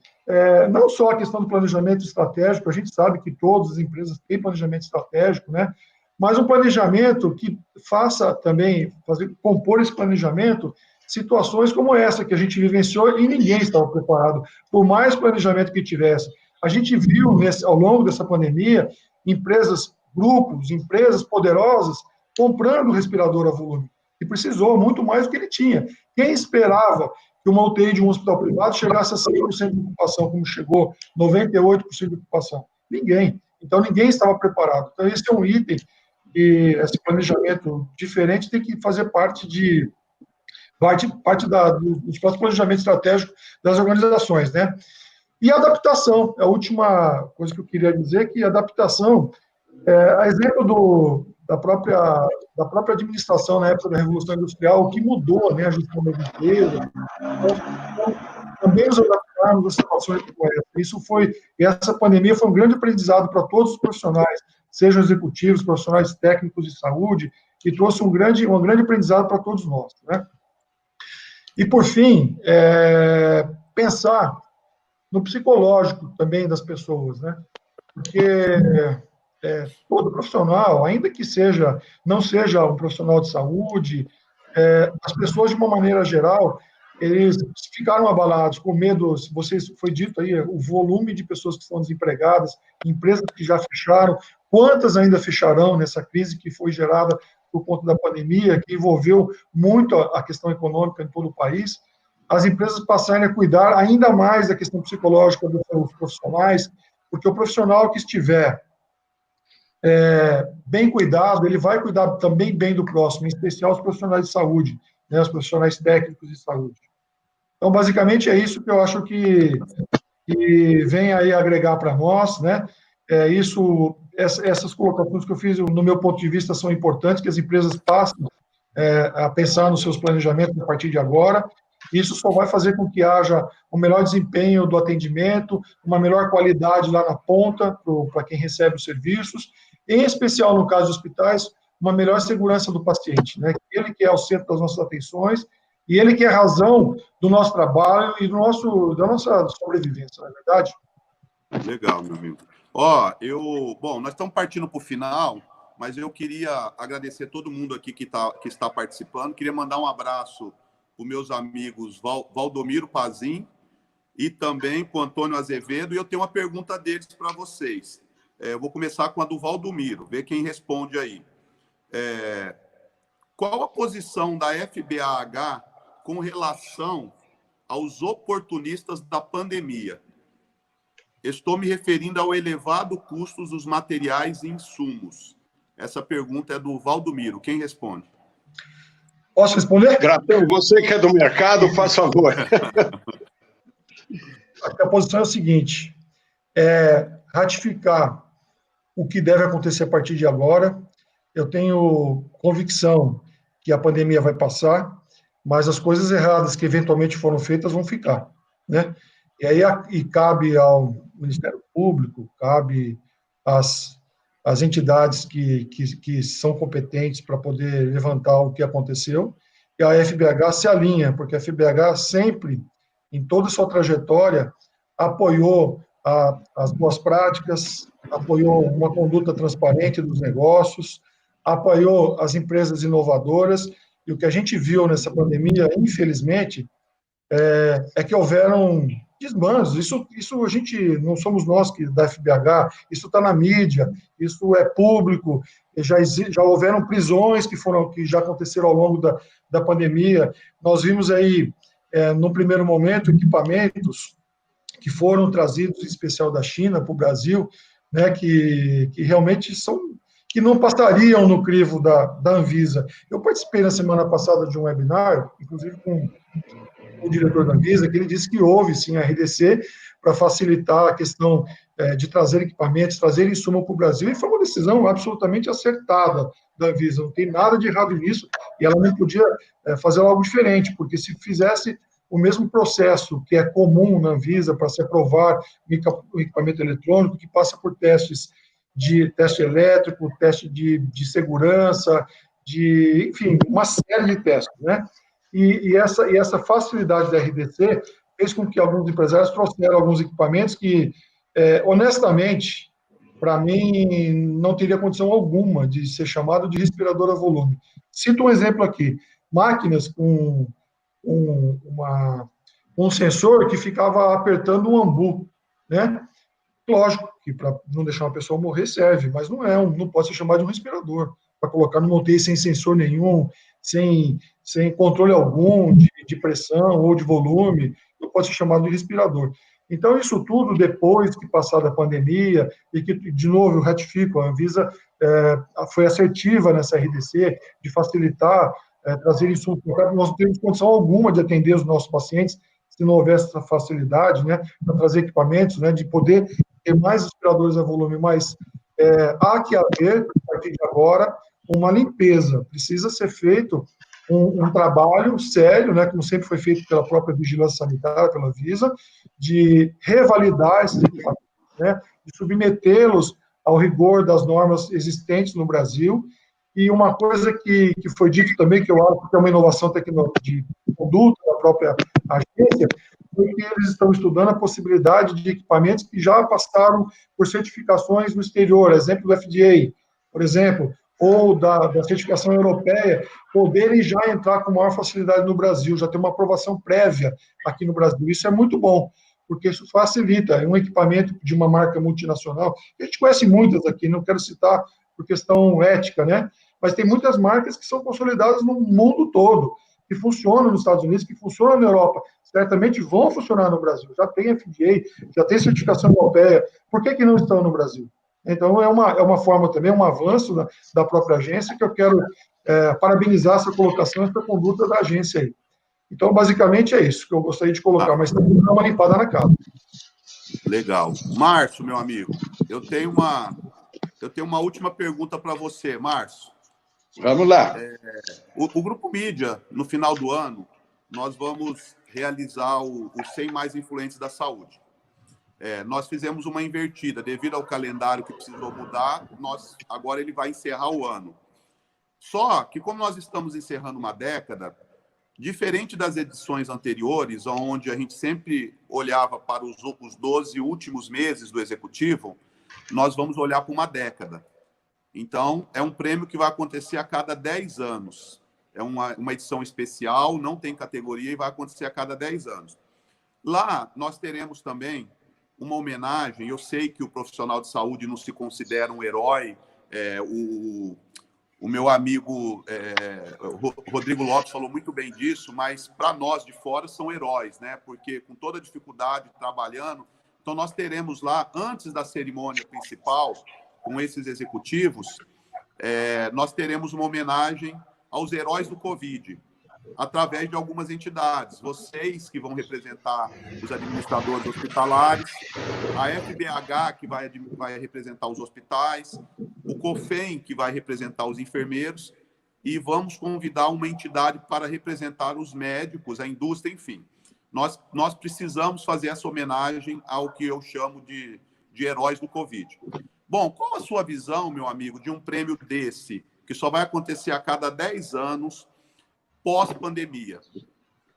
Não só a questão do planejamento estratégico, a gente sabe que todas as empresas têm planejamento estratégico, né? Mas um planejamento que faça também, compor esse planejamento, situações como essa que a gente vivenciou e ninguém estava preparado, por mais planejamento que tivesse. A gente viu, ao longo dessa pandemia, grupos, empresas poderosas, comprando respirador a volume, e precisou muito mais do que ele tinha. Quem esperava que uma UTI de um hospital privado chegasse a 100% de ocupação, como chegou, 98% de ocupação? Ninguém. Então, ninguém estava preparado. Então, esse é um item que esse planejamento diferente tem que fazer parte dos próximos planejamentos estratégicos das organizações, né? E a adaptação, a última coisa que eu queria dizer, que a adaptação, a exemplo da própria administração na época da Revolução Industrial, o que mudou, né, a gestão das empresas, também nos adaptarmos a situações como essa. Essa pandemia foi um grande aprendizado para todos os profissionais, sejam executivos, profissionais técnicos de saúde, e trouxe um grande aprendizado para todos nós, né? E, por fim, pensar no psicológico também das pessoas, né? Porque todo profissional, ainda que não seja um profissional de saúde, as pessoas, de uma maneira geral, eles ficaram abalados com medo, foi dito aí, o volume de pessoas que estão desempregadas, empresas que já fecharam, quantas ainda fecharão nessa crise que foi gerada por conta da pandemia, que envolveu muito a questão econômica em todo o país. As empresas passarem a cuidar ainda mais da questão psicológica dos profissionais, porque o profissional que estiver bem cuidado, ele vai cuidar também bem do próximo, em especial os profissionais de saúde, né, os profissionais técnicos de saúde. Então, basicamente, é isso que eu acho que vem aí agregar para nós, né? Essas colocações que eu fiz, no meu ponto de vista, são importantes, que as empresas passem a pensar nos seus planejamentos a partir de agora. Isso só vai fazer com que haja um melhor desempenho do atendimento, uma melhor qualidade lá na ponta para quem recebe os serviços, em especial no caso dos hospitais, uma melhor segurança do paciente, né? Ele que é o centro das nossas atenções e ele que é a razão do nosso trabalho e da nossa sobrevivência, não é verdade? Legal, meu amigo. Bom, nós estamos partindo para o final, mas eu queria agradecer todo mundo aqui que está participando. Queria mandar um abraço para os meus amigos Valdomiro Pazin e também para o Antônio Azevedo. E eu tenho uma pergunta deles para vocês. Eu vou começar com a do Valdomiro, ver quem responde aí. Qual a posição da FBAH com relação aos oportunistas da pandemia? Estou me referindo ao elevado custo dos materiais e insumos. Essa pergunta é do Valdomiro. Quem responde? Posso responder? Gratão, você que é do mercado, faz favor. A posição é o seguinte, ratificar o que deve acontecer a partir de agora. Eu tenho convicção que a pandemia vai passar, mas as coisas erradas que eventualmente foram feitas vão ficar, né? E aí cabe ao Ministério Público, cabe às entidades que são competentes para poder levantar o que aconteceu, e a FBH se alinha, porque a FBH sempre, em toda a sua trajetória, apoiou as boas práticas, apoiou uma conduta transparente dos negócios, apoiou as empresas inovadoras, e o que a gente viu nessa pandemia, infelizmente, é que houveram desmandos. Isso a gente, não somos nós da FBH, isso está na mídia, isso é público, já houveram prisões que já aconteceram ao longo da pandemia. Nós vimos aí, no primeiro momento, equipamentos que foram trazidos, em especial da China, para o Brasil, né, que realmente que não passariam no crivo da Anvisa. Eu participei na semana passada de um webinar, inclusive com o diretor da Anvisa, que ele disse que houve, sim, a RDC para facilitar a questão de trazer equipamentos, trazer insumo para o Brasil, e foi uma decisão absolutamente acertada da Anvisa, não tem nada de errado nisso, e ela não podia fazer algo diferente, porque se fizesse o mesmo processo que é comum na Anvisa para se aprovar o equipamento eletrônico, que passa por teste elétrico, teste de segurança, enfim, uma série de testes, né? E essa facilidade da RDC fez com que alguns empresários trouxeram alguns equipamentos que, honestamente, para mim, não teria condição alguma de ser chamado de respirador a volume. Cito um exemplo aqui, máquinas com um sensor que ficava apertando um ambu, né? Lógico que para não deixar uma pessoa morrer serve, mas não pode ser chamado de um respirador, para colocar numa UTI sem sensor nenhum, sem controle algum de pressão ou de volume, não pode ser chamado de respirador. Então, isso tudo, depois que passar da pandemia, e que, de novo, eu ratifico, a Anvisa foi assertiva nessa RDC, de facilitar, trazer insumos, nós não temos condição alguma de atender os nossos pacientes, se não houvesse essa facilidade, né, para trazer equipamentos, né, de poder ter mais respiradores a volume, mas há que haver, a partir de agora, uma limpeza. Precisa ser feito um trabalho sério, né, como sempre foi feito pela própria Vigilância Sanitária, pela Anvisa, de revalidar esses equipamentos, né, de submetê-los ao rigor das normas existentes no Brasil. E uma coisa que foi dito também, que eu acho que é uma inovação tecnológica de conduta da própria agência, foi que eles estão estudando a possibilidade de equipamentos que já passaram por certificações no exterior, exemplo do FDA, por exemplo, ou da certificação europeia, poderem já entrar com maior facilidade no Brasil, já ter uma aprovação prévia aqui no Brasil. Isso é muito bom, porque isso facilita. É um equipamento de uma marca multinacional, a gente conhece muitas aqui, não quero citar por questão ética, né? Mas tem muitas marcas que são consolidadas no mundo todo, que funcionam nos Estados Unidos, que funcionam na Europa, certamente vão funcionar no Brasil. Já tem FDA, já tem certificação europeia. Por que não estão no Brasil? Então, é uma forma também, um avanço da própria agência, que eu quero parabenizar essa colocação, essa conduta da agência aí. Então, basicamente, é isso que eu gostaria de colocar, mas também dar uma limpada na casa. Legal. Márcio, meu amigo, eu tenho uma última pergunta para você, Márcio. Vamos lá. O Grupo Mídia, no final do ano, nós vamos realizar o 100 mais influentes da saúde. Nós fizemos uma invertida, devido ao calendário que precisou mudar, agora ele vai encerrar o ano. Só que, como nós estamos encerrando uma década, diferente das edições anteriores, onde a gente sempre olhava para os 12 últimos meses do Executivo, nós vamos olhar para uma década. Então, é um prêmio que vai acontecer a cada 10 anos. É uma edição especial, não tem categoria e vai acontecer a cada 10 anos. Lá, nós teremos também uma homenagem. Eu sei que o profissional de saúde não se considera um herói. O meu amigo Rodrigo Lopes falou muito bem disso, mas para nós de fora são heróis, né? Porque com toda a dificuldade trabalhando, então nós teremos lá, antes da cerimônia principal, com esses executivos, nós teremos uma homenagem aos heróis do Covid, através de algumas entidades. Vocês que vão representar os administradores hospitalares, a FBH, que vai representar os hospitais, o COFEM, que vai representar os enfermeiros, e vamos convidar uma entidade para representar os médicos, a indústria, enfim. Nós precisamos fazer essa homenagem ao que eu chamo de heróis do Covid. Bom, qual a sua visão, meu amigo, de um prêmio desse, que só vai acontecer a cada 10 anos, pós-pandemia,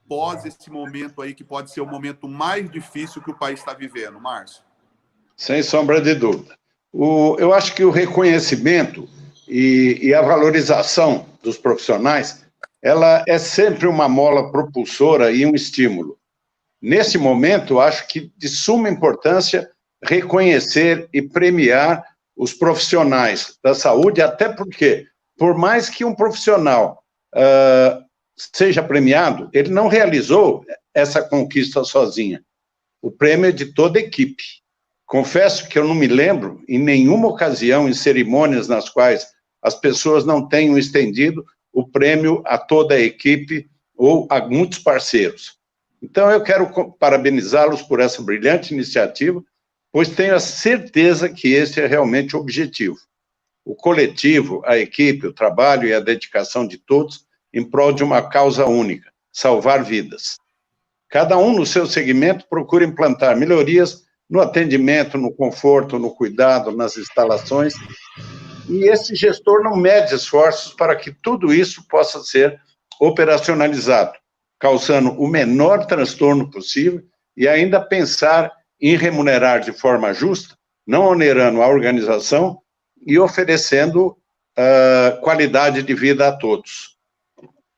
pós esse momento aí, que pode ser o momento mais difícil que o país está vivendo, Márcio? Sem sombra de dúvida. Eu acho que o reconhecimento e a valorização dos profissionais, ela é sempre uma mola propulsora e um estímulo. Nesse momento, acho que de suma importância reconhecer e premiar os profissionais da saúde, até porque, por mais que um profissional seja premiado, ele não realizou essa conquista sozinha. O prêmio é de toda a equipe. Confesso que eu não me lembro, em nenhuma ocasião, em cerimônias nas quais as pessoas não tenham estendido o prêmio a toda a equipe ou a muitos parceiros. Então, eu quero parabenizá-los por essa brilhante iniciativa, pois tenho a certeza que esse é realmente o objetivo. O coletivo, a equipe, o trabalho e a dedicação de todos em prol de uma causa única, salvar vidas. Cada um no seu segmento procura implantar melhorias no atendimento, no conforto, no cuidado, nas instalações, e esse gestor não mede esforços para que tudo isso possa ser operacionalizado, causando o menor transtorno possível e ainda pensar em remunerar de forma justa, não onerando a organização e oferecendo qualidade de vida a todos.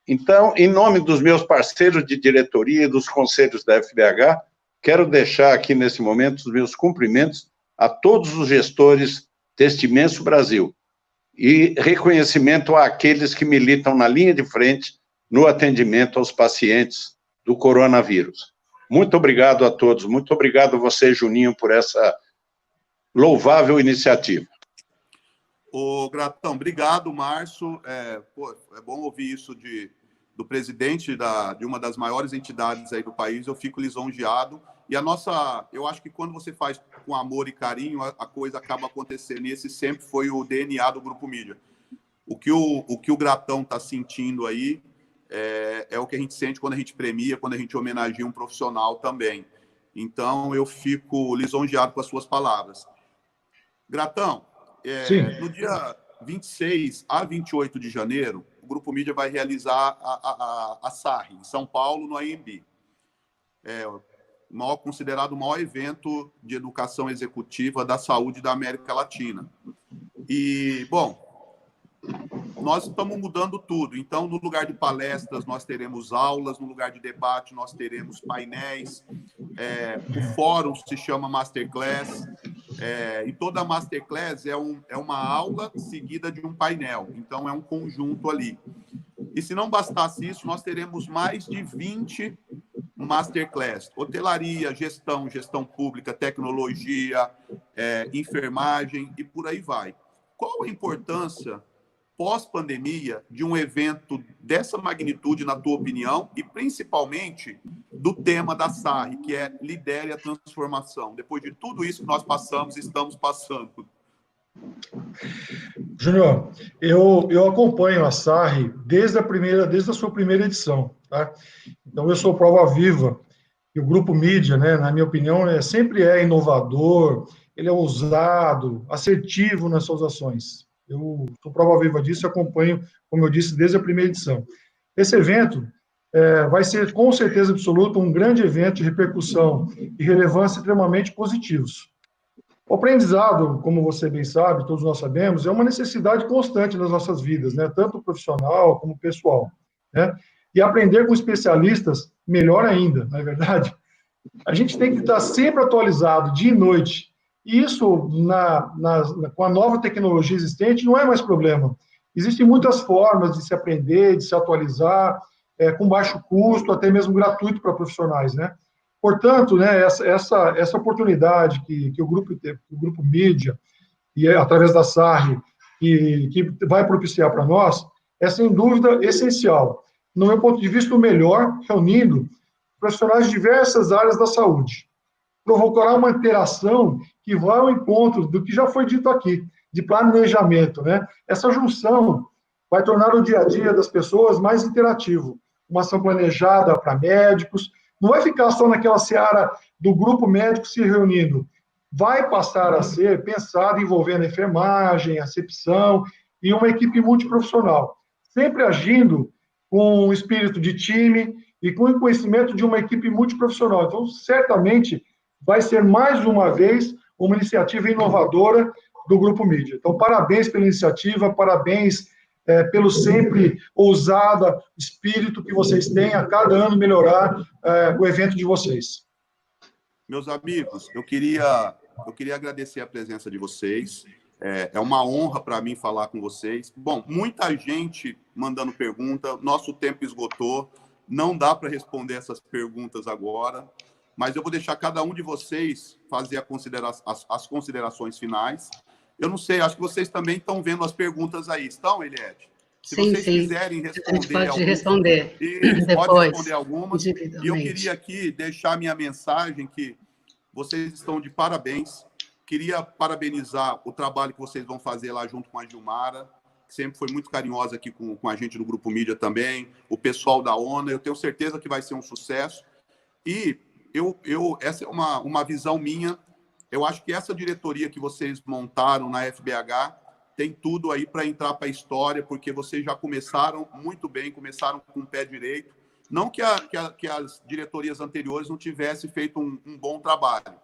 Então, em nome dos meus parceiros de diretoria e dos conselhos da FBH, quero deixar aqui nesse momento os meus cumprimentos a todos os gestores deste imenso Brasil e reconhecimento àqueles que militam na linha de frente no atendimento aos pacientes do coronavírus. Muito obrigado a todos, muito obrigado a você, Juninho, por essa louvável iniciativa. Ô, Gratão, obrigado, Márcio. É bom ouvir isso do presidente de uma das maiores entidades aí do país. Eu fico lisonjeado. E eu acho que quando você faz com amor e carinho, a coisa acaba acontecendo. E esse sempre foi o DNA do Grupo Mídia. O que o Gratão está sentindo aí é o que a gente sente quando a gente premia, quando a gente homenageia um profissional também. Então, eu fico lisonjeado com as suas palavras. Gratão, no dia 26 a 28 de janeiro, o Grupo Mídia vai realizar a SARRE, em São Paulo, no AMB. Considerado o maior evento de educação executiva da saúde da América Latina. E, bom, nós estamos mudando tudo. Então, no lugar de palestras, nós teremos aulas, no lugar de debate, nós teremos painéis. O fórum se chama Masterclass. E toda Masterclass é uma aula seguida de um painel. Então, é um conjunto ali. E se não bastasse isso, nós teremos mais de 20 Masterclass. Hotelaria, gestão pública, tecnologia, enfermagem e por aí vai. Qual a importância pós-pandemia de um evento dessa magnitude, na tua opinião, e principalmente do tema da SARRE, que é Lidere a Transformação, depois de tudo isso que nós passamos e estamos passando? Júnior, eu acompanho a SARRE desde a sua primeira edição, tá? Então, eu sou prova viva, e o Grupo Mídia, né, na minha opinião, sempre é inovador, ele é ousado, assertivo nas suas ações. Eu sou prova viva disso e acompanho, como eu disse, desde a primeira edição. Esse evento vai ser, com certeza absoluta, um grande evento de repercussão e relevância extremamente positivos. O aprendizado, como você bem sabe, todos nós sabemos, é uma necessidade constante nas nossas vidas, né? Tanto profissional como pessoal, né? E aprender com especialistas, melhor ainda, não é verdade? A gente tem que estar sempre atualizado, dia e noite. E isso, com a nova tecnologia existente, não é mais problema. Existem muitas formas de se aprender, de se atualizar, com baixo custo, até mesmo gratuito para profissionais, né? Portanto, né, essa oportunidade que o Grupo Mídia, e através da SARRE, que vai propiciar para nós, é, sem dúvida, essencial. No meu ponto de vista, o melhor, reunindo profissionais de diversas áreas da saúde. Provocará uma interação que vai ao encontro do que já foi dito aqui, de planejamento, né? Essa junção vai tornar o dia a dia das pessoas mais interativo. Uma ação planejada para médicos, não vai ficar só naquela seara do grupo médico se reunindo. Vai passar a ser pensado envolvendo a enfermagem, a recepção e uma equipe multiprofissional, sempre agindo com um espírito de time e com o conhecimento de uma equipe multiprofissional. Então, certamente, vai ser mais uma vez uma iniciativa inovadora do Grupo Mídia. Então, parabéns pela iniciativa, parabéns pelo sempre ousado espírito que vocês têm a cada ano melhorar o evento de vocês. Meus amigos, eu queria agradecer a presença de vocês. É uma honra para mim falar com vocês. Bom, muita gente mandando pergunta, nosso tempo esgotou, não dá para responder essas perguntas agora, mas eu vou deixar cada um de vocês fazer as considerações finais. Eu não sei, acho que vocês também estão vendo as perguntas aí. Estão, Eliette? Se sim, vocês quiserem responder... A gente pode responder. Pode responder algumas. E eu queria aqui deixar minha mensagem que vocês estão de parabéns. Queria parabenizar o trabalho que vocês vão fazer lá junto com a Gilmara, que sempre foi muito carinhosa aqui com a gente do Grupo Mídia também, o pessoal da ONA. Eu tenho certeza que vai ser um sucesso. E essa é uma visão minha. Eu acho que essa diretoria que vocês montaram na FBH tem tudo aí para entrar para a história, porque vocês já começaram muito bem, começaram com o pé direito. Não que as diretorias anteriores não tivessem feito um bom trabalho,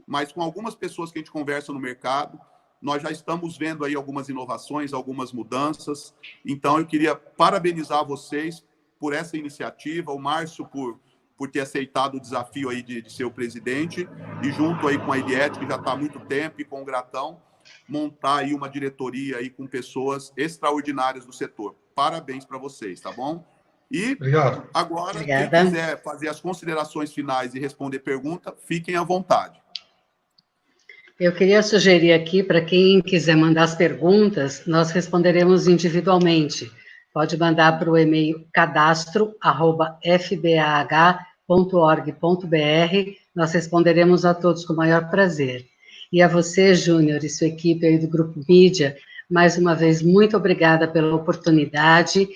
mas com algumas pessoas que a gente conversa no mercado, nós já estamos vendo aí algumas inovações, algumas mudanças. Então, eu queria parabenizar vocês por essa iniciativa, o Márcio por ter aceitado o desafio aí de ser o presidente, e junto aí com a Eliette, que já está há muito tempo, e com o Gratão, montar aí uma diretoria aí com pessoas extraordinárias do setor. Parabéns para vocês, tá bom? E Obrigado. Agora, Obrigada. Quem quiser fazer as considerações finais e responder pergunta, fiquem à vontade. Eu queria sugerir aqui, para quem quiser mandar as perguntas, nós responderemos individualmente. Pode mandar para o e-mail cadastro@fbah.org.br, nós responderemos a todos com o maior prazer. E a você, Júnior, e sua equipe aí do Grupo Mídia, mais uma vez, muito obrigada pela oportunidade.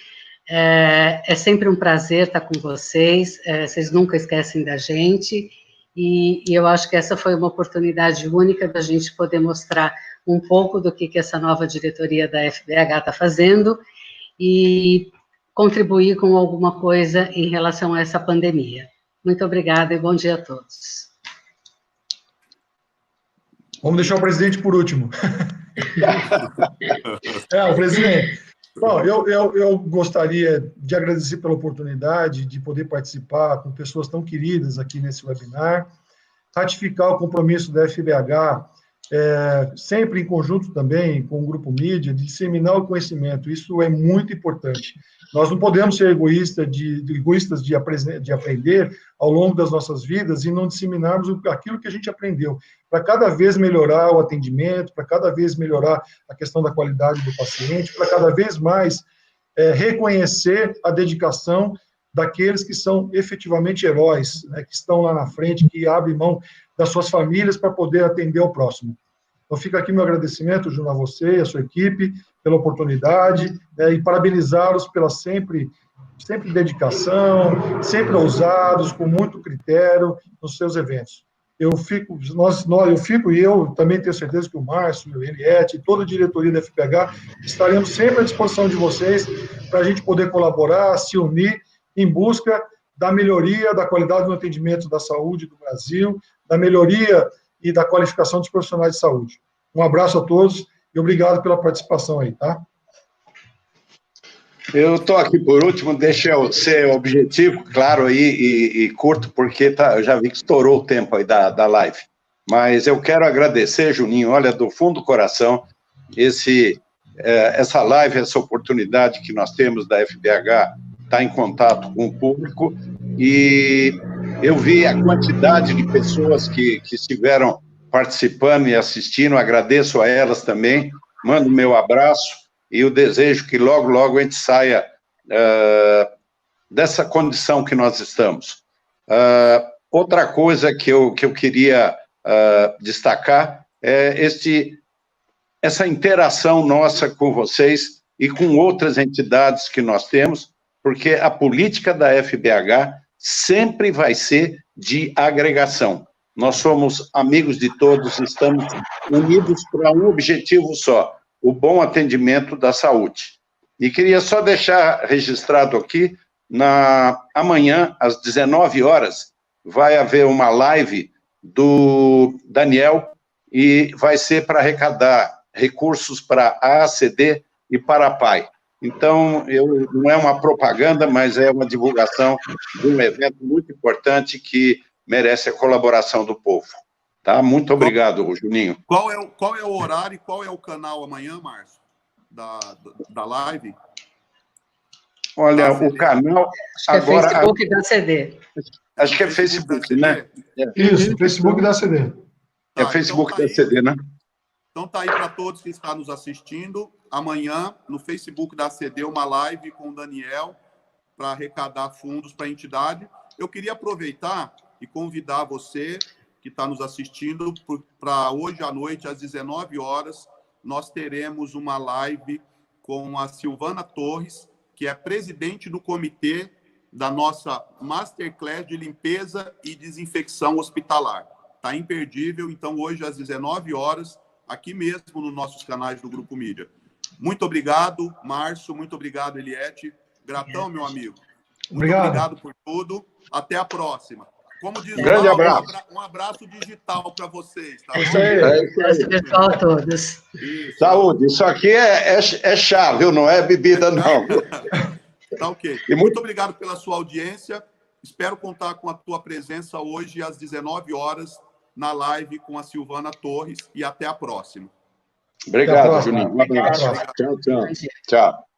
É sempre um prazer estar com vocês, vocês nunca esquecem da gente, e eu acho que essa foi uma oportunidade única da gente poder mostrar um pouco do que essa nova diretoria da FBH está fazendo, e contribuir com alguma coisa em relação a essa pandemia. Muito obrigada e bom dia a todos. Vamos deixar o presidente por último. O presidente. Bom, eu gostaria de agradecer pela oportunidade de poder participar com pessoas tão queridas aqui nesse webinar, ratificar o compromisso da FBH, sempre em conjunto também com o Grupo Mídia, de disseminar o conhecimento. Isso é muito importante. Nós não podemos ser egoístas de aprender ao longo das nossas vidas e não disseminarmos aquilo que a gente aprendeu, para cada vez melhorar o atendimento, para cada vez melhorar a questão da qualidade do paciente, para cada vez mais reconhecer a dedicação daqueles que são efetivamente heróis, né, que estão lá na frente, que abrem mão das suas famílias para poder atender ao próximo. Então, fica aqui meu agradecimento, Juno, a você e a sua equipe, pela oportunidade, e parabenizá-los pela sempre dedicação, sempre ousados, com muito critério nos seus eventos. Eu também tenho certeza que o Márcio, o Eliette, e toda a diretoria da FBH estaremos sempre à disposição de vocês para a gente poder colaborar, se unir em busca da melhoria da qualidade do atendimento da saúde do Brasil, da melhoria e da qualificação dos profissionais de saúde. Um abraço a todos e obrigado pela participação aí, tá? Eu estou aqui por último, deixa eu ser objetivo, claro, aí, e curto, porque eu já vi que estourou o tempo aí da live. Mas eu quero agradecer, Juninho, olha, do fundo do coração, essa live, essa oportunidade que nós temos da FBH, estar em contato com o público, e eu vi a quantidade de pessoas que estiveram participando e assistindo, agradeço a elas também, mando meu abraço, e eu desejo que logo, logo a gente saia dessa condição que nós estamos. Outra coisa que eu queria destacar é essa interação nossa com vocês e com outras entidades que nós temos, porque a política da FBH sempre vai ser de agregação. Nós somos amigos de todos, estamos unidos para um objetivo só, o bom atendimento da saúde. E queria só deixar registrado aqui, amanhã, às 19 horas, vai haver uma live do Daniel, e vai ser para arrecadar recursos para a ACD e para a PAI. Então, não é uma propaganda, mas é uma divulgação de um evento muito importante que merece a colaboração do povo. Tá? Muito obrigado, Juninho. Qual é o horário e qual é o canal amanhã, Márcio, da live? Olha, o canal... Acho que é Facebook da CD. Acho que é Facebook, né? Isso, Facebook da CD. É Facebook da CD, né? Então tá aí para todos que estão nos assistindo. Amanhã, no Facebook da CD, uma live com o Daniel para arrecadar fundos para a entidade. Eu queria aproveitar e convidar você que está nos assistindo para hoje à noite, às 19 horas, nós teremos uma live com a Silvana Torres, que é presidente do comitê da nossa Masterclass de Limpeza e Desinfecção Hospitalar. Está imperdível, então hoje às 19 horas, aqui mesmo nos nossos canais do Grupo Mídia. Muito obrigado, Márcio, muito obrigado, Eliette. Gratão, meu amigo. Muito obrigado por tudo. Até a próxima. Como diz grande abraço. Um abraço digital para vocês. Tá? Isso aí. Pessoal a todos. Isso. Saúde. Isso aqui é chá, viu? Não é bebida, não. Tá ok. Muito obrigado pela sua audiência. Espero contar com a tua presença hoje às 19 horas na live com a Silvana Torres e até a próxima. Obrigado, Juninho. Um abraço. Tchau, tchau. Tchau.